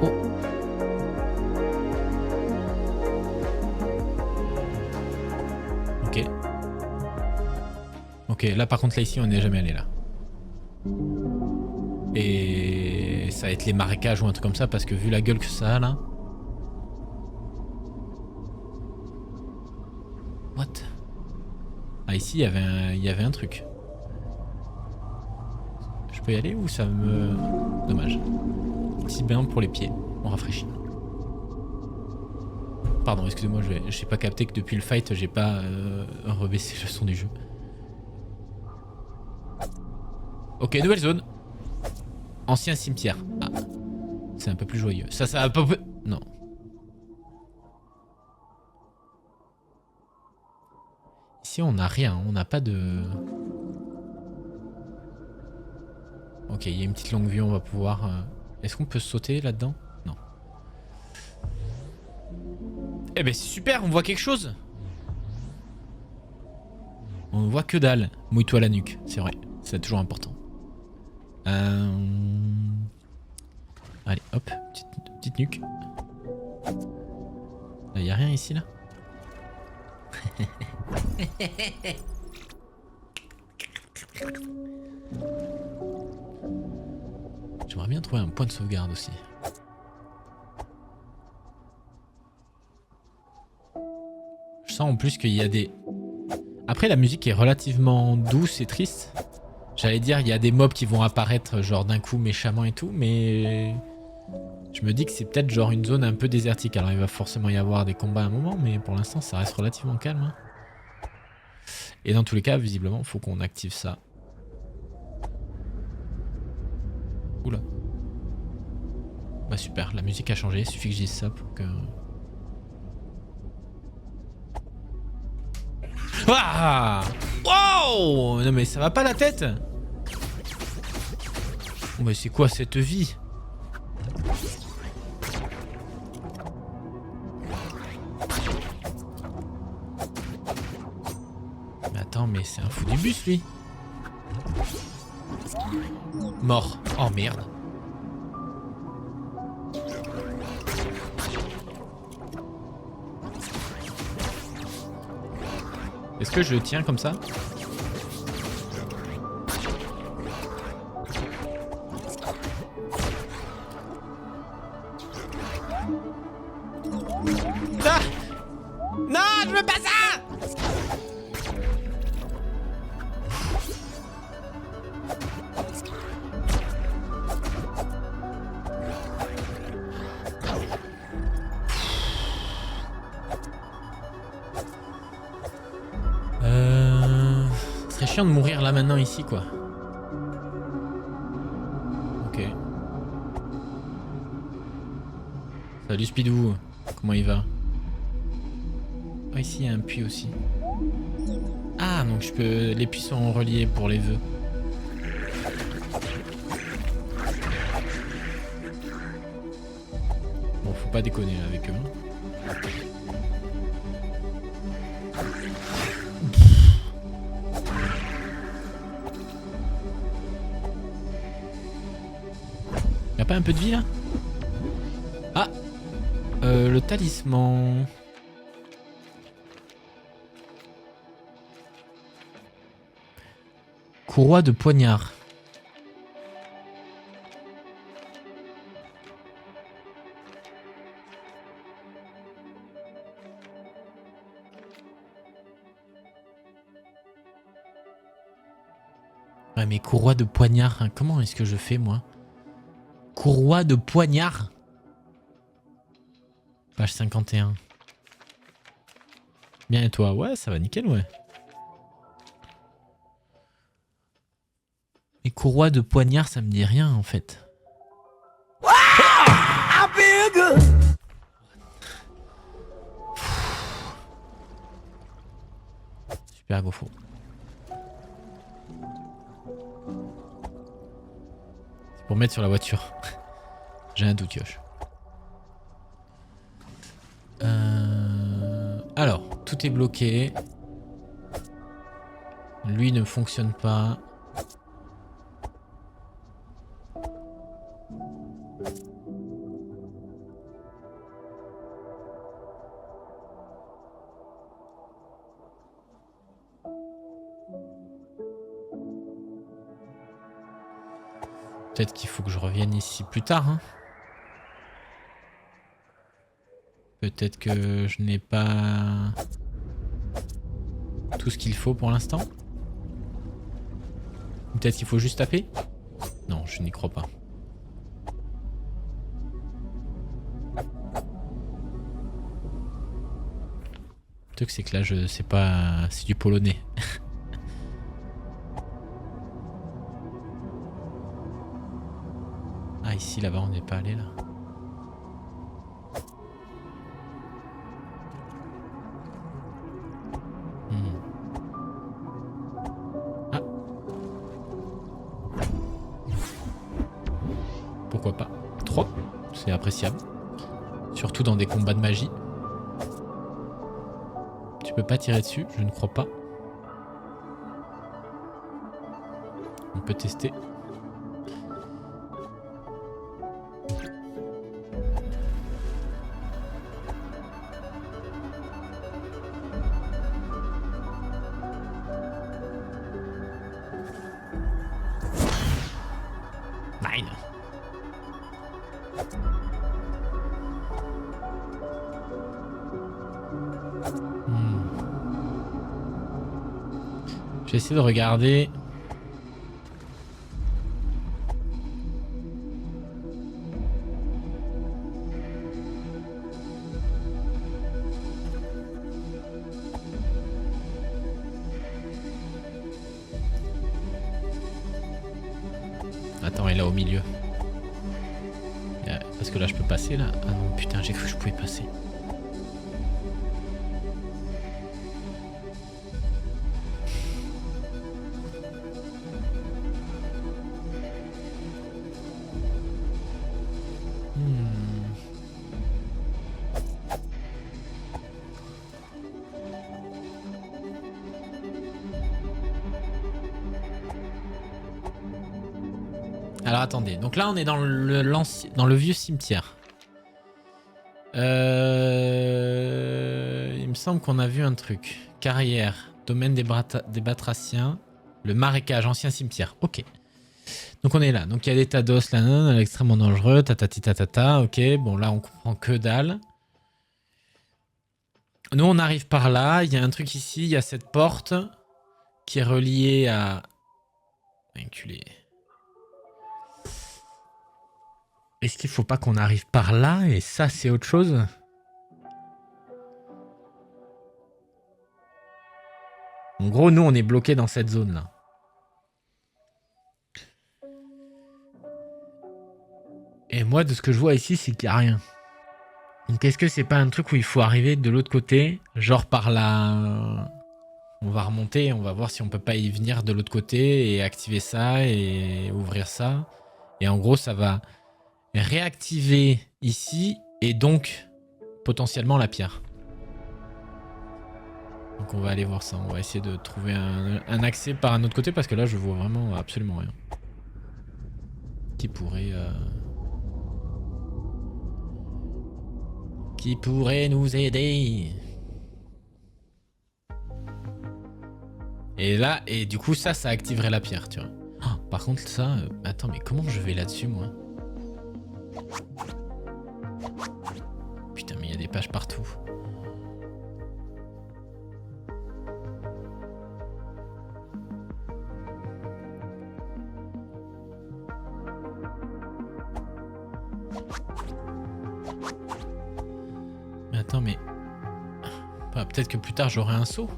S1: Oh. Ok. Ok, là par contre, là ici, on n'est jamais allé là. Et ça va être les marécages ou un truc comme ça, parce que vu la gueule que ça a là... What? Ah ici, il y avait un truc. Je peux y aller ou ça me... Dommage. Petit bain pour les pieds, on rafraîchit. Pardon, excusez-moi, j'ai pas capté que depuis le fight, j'ai pas rebaissé le son du jeu. Ok, nouvelle zone. Ancien cimetière. Ah, c'est un peu plus joyeux. Ça va pas... Non. Ici, on n'a rien, on n'a pas de... Ok, il y a une petite longue vue, on va pouvoir... Est-ce qu'on peut sauter là-dedans? Non. Eh ben c'est super, on voit quelque chose. On voit que dalle. Mouille-toi la nuque, c'est vrai. C'est toujours important. Allez, hop, petite nuque. Là, y a rien ici, là? J'aimerais bien trouver un point de sauvegarde aussi. Je sens en plus qu'il y a des... Après, la musique est relativement douce et triste. J'allais dire, il y a des mobs qui vont apparaître genre d'un coup méchamment et tout, mais... Je me dis que c'est peut-être genre une zone un peu désertique. Alors il va forcément y avoir des combats à un moment, mais pour l'instant ça reste relativement calme. Hein. Et dans tous les cas, visiblement, il faut qu'on active ça. Oula. Bah super, la musique a changé, il suffit que je dise ça pour que... Ah! Wow! Non mais ça va pas la tête? Oh, mais c'est quoi cette vie? Mais attends, mais c'est un fou du bus lui. Mort. Oh merde. Est-ce que je le tiens comme ça? Ah! Non, je veux pas ça! Ce serait chiant de mourir là maintenant ici quoi. Ok. Salut Spidou, comment il va? Ah ici il y a un puits aussi. Ah donc je peux... Les puits sont reliés pour les vœux. Bon faut pas déconner avec eux. Y'a pas un peu de vie là? Ah le talisman. Courroie de poignard. Ouais mais courroie de poignard, hein. Comment est-ce que je fais moi? Courroie de poignard. Page 51. Bien et toi? Ouais ça va nickel ouais. Et courroie de poignard ça me dit rien en fait. Super Gofo. C'est pour mettre sur la voiture. J'ai un doute Yosh. Alors, tout est bloqué. Lui ne fonctionne pas. Peut-être qu'il faut que je revienne ici plus tard. Hein. Peut-être que je n'ai pas tout ce qu'il faut pour l'instant. Peut-être qu'il faut juste taper. Non, je n'y crois pas. Le truc c'est que là je sais pas, c'est du polonais. Ah ici là-bas on n'est pas allé là. Ah. Pourquoi pas. 3, c'est appréciable. Surtout dans des combats de magie. Tu peux pas tirer dessus, je ne crois pas. On peut tester. Nine. Je vais essayer de regarder. Attends, elle est là au milieu. Parce que là je peux passer là. Ah non putain, j'ai cru que je pouvais passer. Alors attendez, donc là on est dans le vieux cimetière. Il me semble qu'on a vu un truc. Carrière, domaine des Batraciens, le marécage, ancien cimetière. Ok. Donc on est là. Donc il y a des tas d'os là, extrêmement dangereux. Tatati tatata. Ok, bon là on comprend que dalle. Nous on arrive par là. Il y a un truc ici. Il y a cette porte qui est reliée à... Inculé. Est-ce qu'il faut pas qu'on arrive par là? Et ça c'est autre chose? En gros, nous, on est bloqué dans cette zone-là. Et moi, de ce que je vois ici, c'est qu'il n'y a rien. Donc, est-ce que c'est pas un truc où il faut arriver de l'autre côté? Genre par là... On va remonter, on va voir si on peut pas y venir de l'autre côté et activer ça et ouvrir ça. Et en gros, ça va réactiver ici et donc potentiellement la pierre. Donc on va aller voir ça. On va essayer de trouver un accès par un autre côté parce que là, je vois vraiment absolument rien. Qui pourrait nous aider? Et là, et du coup, ça activerait la pierre, tu vois. Oh, par contre, ça... attends, mais comment je vais là-dessus, moi? Putain, mais il y a des pages partout. Mais attends, mais... Bah, peut-être que plus tard, j'aurai un saut.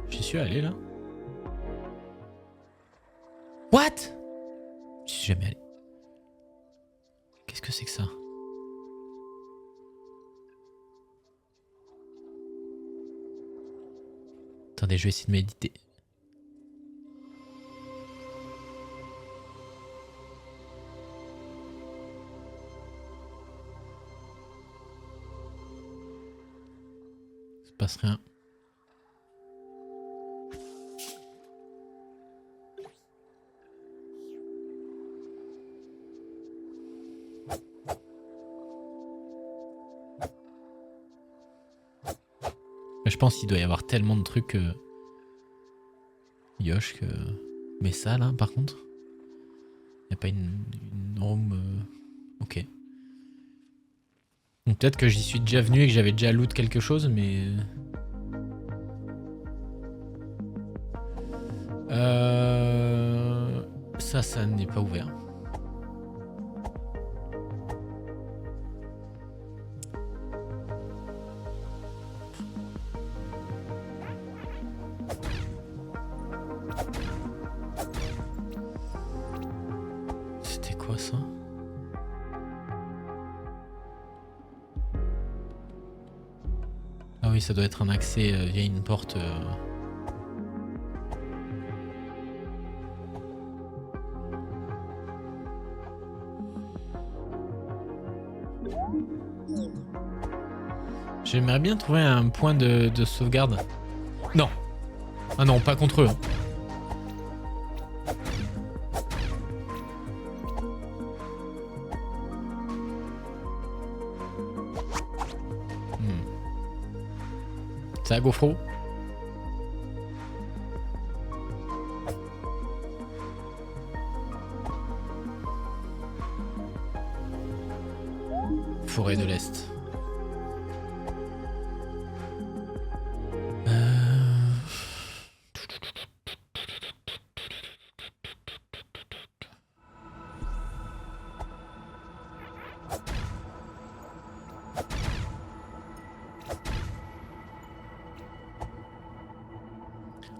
S1: J'y suis allé, là. What? Je suis jamais allé. Qu'est-ce que c'est que ça? Attendez, je vais essayer de méditer. passe rien. Mais je pense qu'il doit y avoir tellement de trucs Yosh que... Mais ça là par contre, y a pas une room... Ok. Donc peut-être que j'y suis déjà venu et que j'avais déjà loot quelque chose, mais... Ça n'est pas ouvert. C'était quoi ça? Ah oui, ça doit être un accès via une porte... J'aimerais bien trouver un point de sauvegarde. Non. Ah non, pas contre eux. Ça, Gofro? Forêt de l'Est.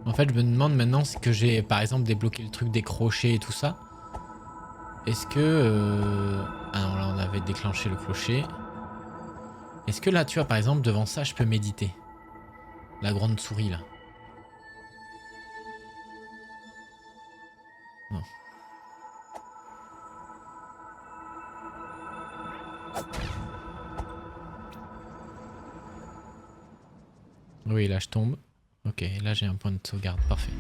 S1: En fait, je me demande maintenant si que j'ai, par exemple, débloqué le truc des crochets et tout ça. Est-ce que... Ah non, là, on avait déclenché le clocher. Est-ce que là, tu vois, par exemple, devant ça, je peux méditer? La grande souris, là. Non. Oui, là, je tombe. Ok, là, j'ai un point de sauvegarde. Parfait.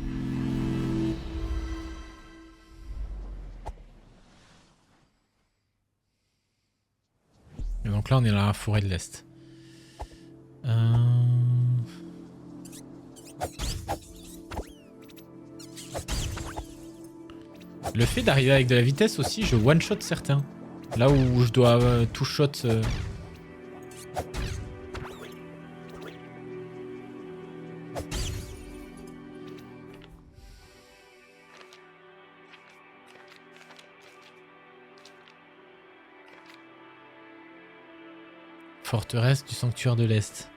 S1: Et donc là, on est dans la forêt de l'Est. Le fait d'arriver avec de la vitesse aussi, je one-shot certains. Là où je dois two-shot... Forteresse du sanctuaire de l'Est.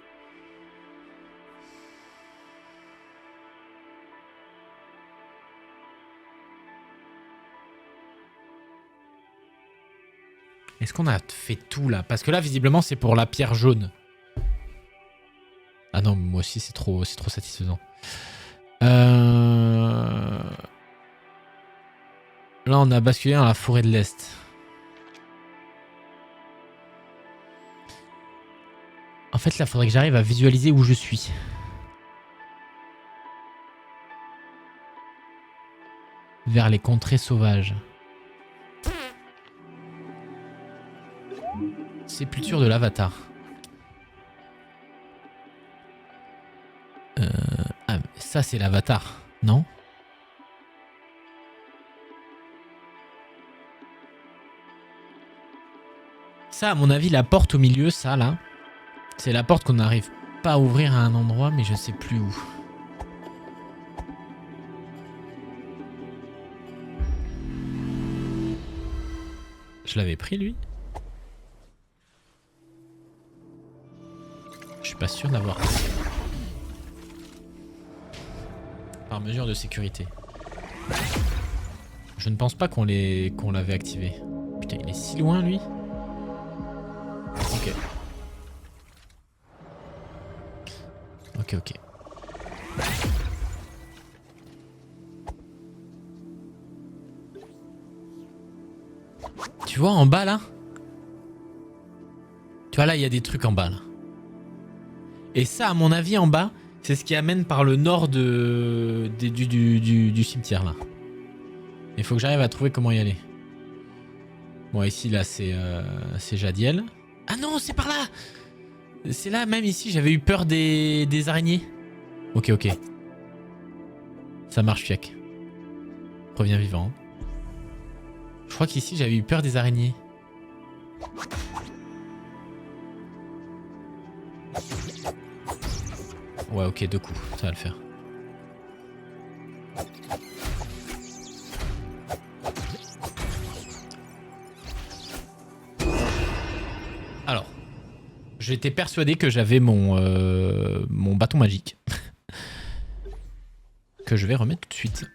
S1: Est-ce qu'on a fait tout là? Parce que là, visiblement, c'est pour la pierre jaune. Ah non, moi aussi, c'est trop satisfaisant. Là, on a basculé dans la forêt de l'Est. En fait, là, il faudrait que j'arrive à visualiser où je suis. Vers les contrées sauvages. Sépulture de l'Avatar. Ah, ça, c'est l'Avatar, non? Ça, à mon avis, la porte au milieu, ça, là, c'est la porte qu'on n'arrive pas à ouvrir à un endroit, mais je sais plus où. Je l'avais pris, lui? Je suis pas sûr d'avoir... Par mesure de sécurité. Je ne pense pas qu'on l'avait activé. Putain, il est si loin, lui. Ok. Ok. Tu vois, en bas, là? Tu vois, là, il y a des trucs en bas, là. Et ça, à mon avis, en bas, c'est ce qui amène par le nord du cimetière, là. Il faut que j'arrive à trouver comment y aller. Bon, ici, là, c'est Jadiel. Ah non, c'est par là! C'est là, même ici, j'avais eu peur des araignées. Ok, ok. Ça marche, Fiac. Reviens vivant. Je crois qu'ici, j'avais eu peur des araignées. Ouais, ok, 2 coups, ça va le faire. Alors, j'étais persuadé que j'avais mon bâton magique. Que je vais remettre tout de suite.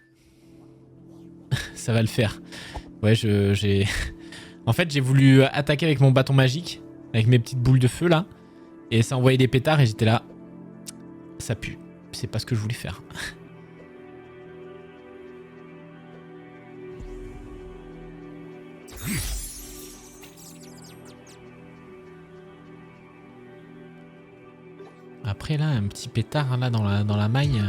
S1: Ça va le faire. Ouais, j'ai... En fait, j'ai voulu attaquer avec mon bâton magique, avec mes petites boules de feu, là. Et ça envoyait des pétards et j'étais là... Ça pue. C'est pas ce que je voulais faire. Après là, un petit pétard là dans la maille.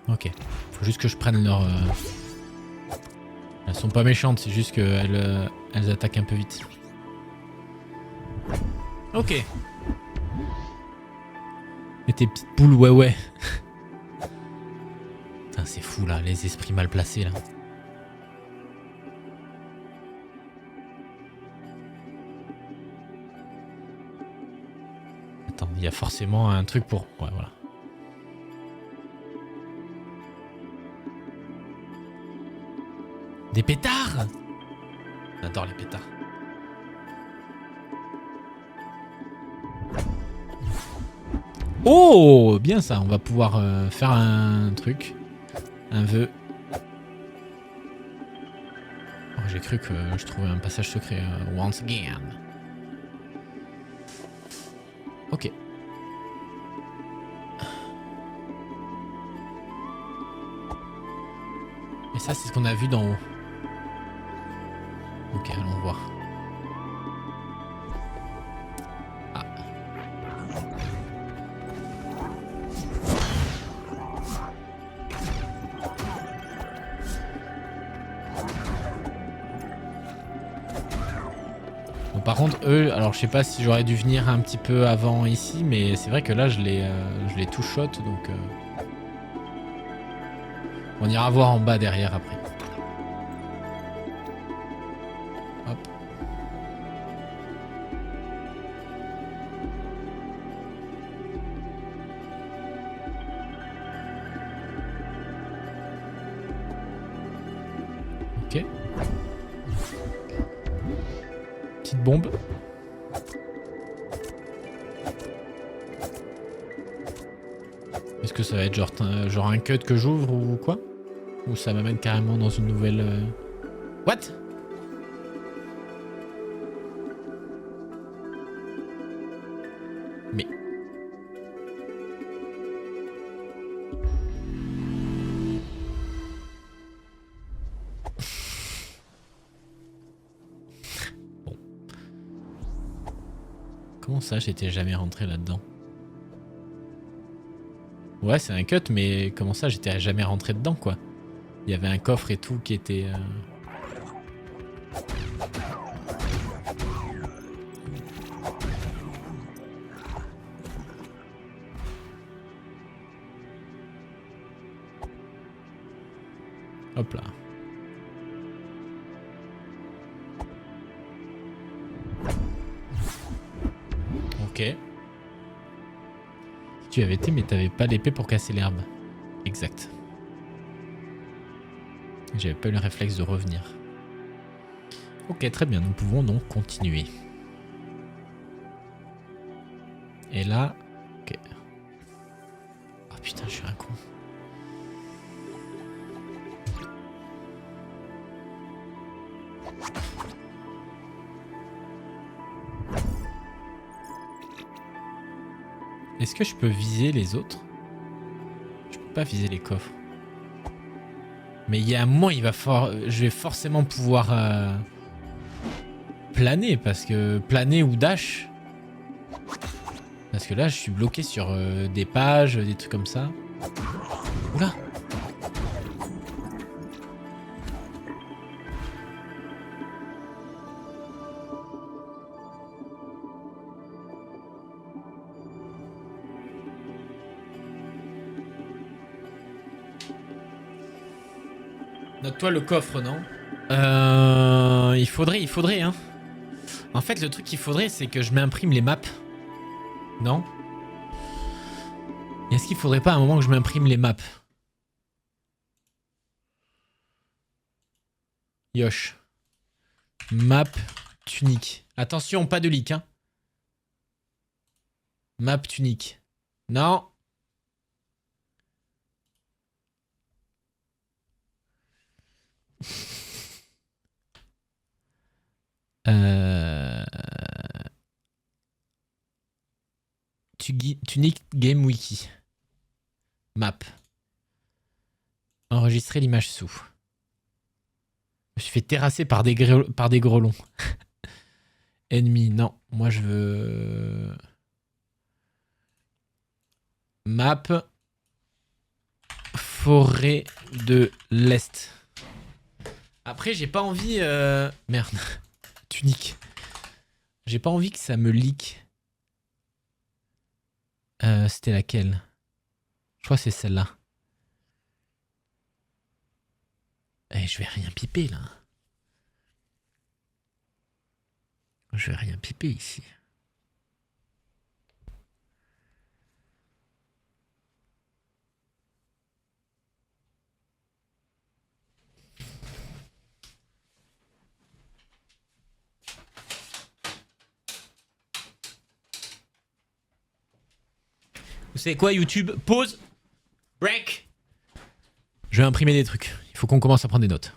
S1: Ok. Faut juste que je prenne leur... Elles sont pas méchantes, c'est juste qu'elles elles attaquent un peu vite. Ok. Et tes petites boules, ouais ouais. Putain, c'est fou là, les esprits mal placés là. Attends, il y a forcément un truc pour... Ouais, voilà. Des pétards! J'adore les pétards. Oh! Bien ça, on va pouvoir faire un truc. Un vœu. Oh, j'ai cru que je trouvais un passage secret. Once again. Ok. Et ça, c'est ce qu'on a vu d'en haut. Ok, allons voir. Ah. Bon, par contre, eux, alors je sais pas si j'aurais dû venir un petit peu avant ici, mais c'est vrai que là, je les tout shot, donc... On ira voir en bas derrière après. Hop. Ok. Petite bombe. Est-ce que ça va être genre un cut que j'ouvre ou quoi? Ou ça m'amène carrément dans une nouvelle... What? Mais... Bon. Comment ça, j'étais jamais rentré là-dedans? Ouais, c'est un cut, mais comment ça, j'étais jamais rentré dedans, quoi? Il y avait un coffre et tout qui était... Hop là. Ok. Tu avais été, mais t'avais pas l'épée pour casser l'herbe. Exact. J'avais pas eu le réflexe de revenir. Ok, très bien. Nous pouvons donc continuer. Et là... Ok. Oh putain, je suis un con. Est-ce que je peux viser les autres? Je peux pas viser les coffres. Mais il y a un moment, je vais forcément pouvoir planer, parce que planer ou dash. Parce que là, je suis bloqué sur des pages, des trucs comme ça. Oula! Note-toi le coffre, non? Il faudrait, hein. En fait, le truc qu'il faudrait, c'est que je m'imprime les maps. Non? Est-ce qu'il faudrait pas à un moment que je m'imprime les maps? Yosh. Map tunique. Attention, pas de leak, hein. Map tunique. Non. Tunique Game Wiki. Map. Enregistrer l'image sous. Je me suis fait terrasser par des grelons. Ennemi, non. Moi, je veux... Map. Forêt de l'Est. Après, j'ai pas envie... Merde. Tunique. J'ai pas envie que ça me leak. C'était laquelle? Je crois que c'est celle-là. Eh, je vais rien piper, là. Je vais rien piper, ici. Vous savez quoi, YouTube? Pause. Break. Je vais imprimer des trucs. Il faut qu'on commence à prendre des notes.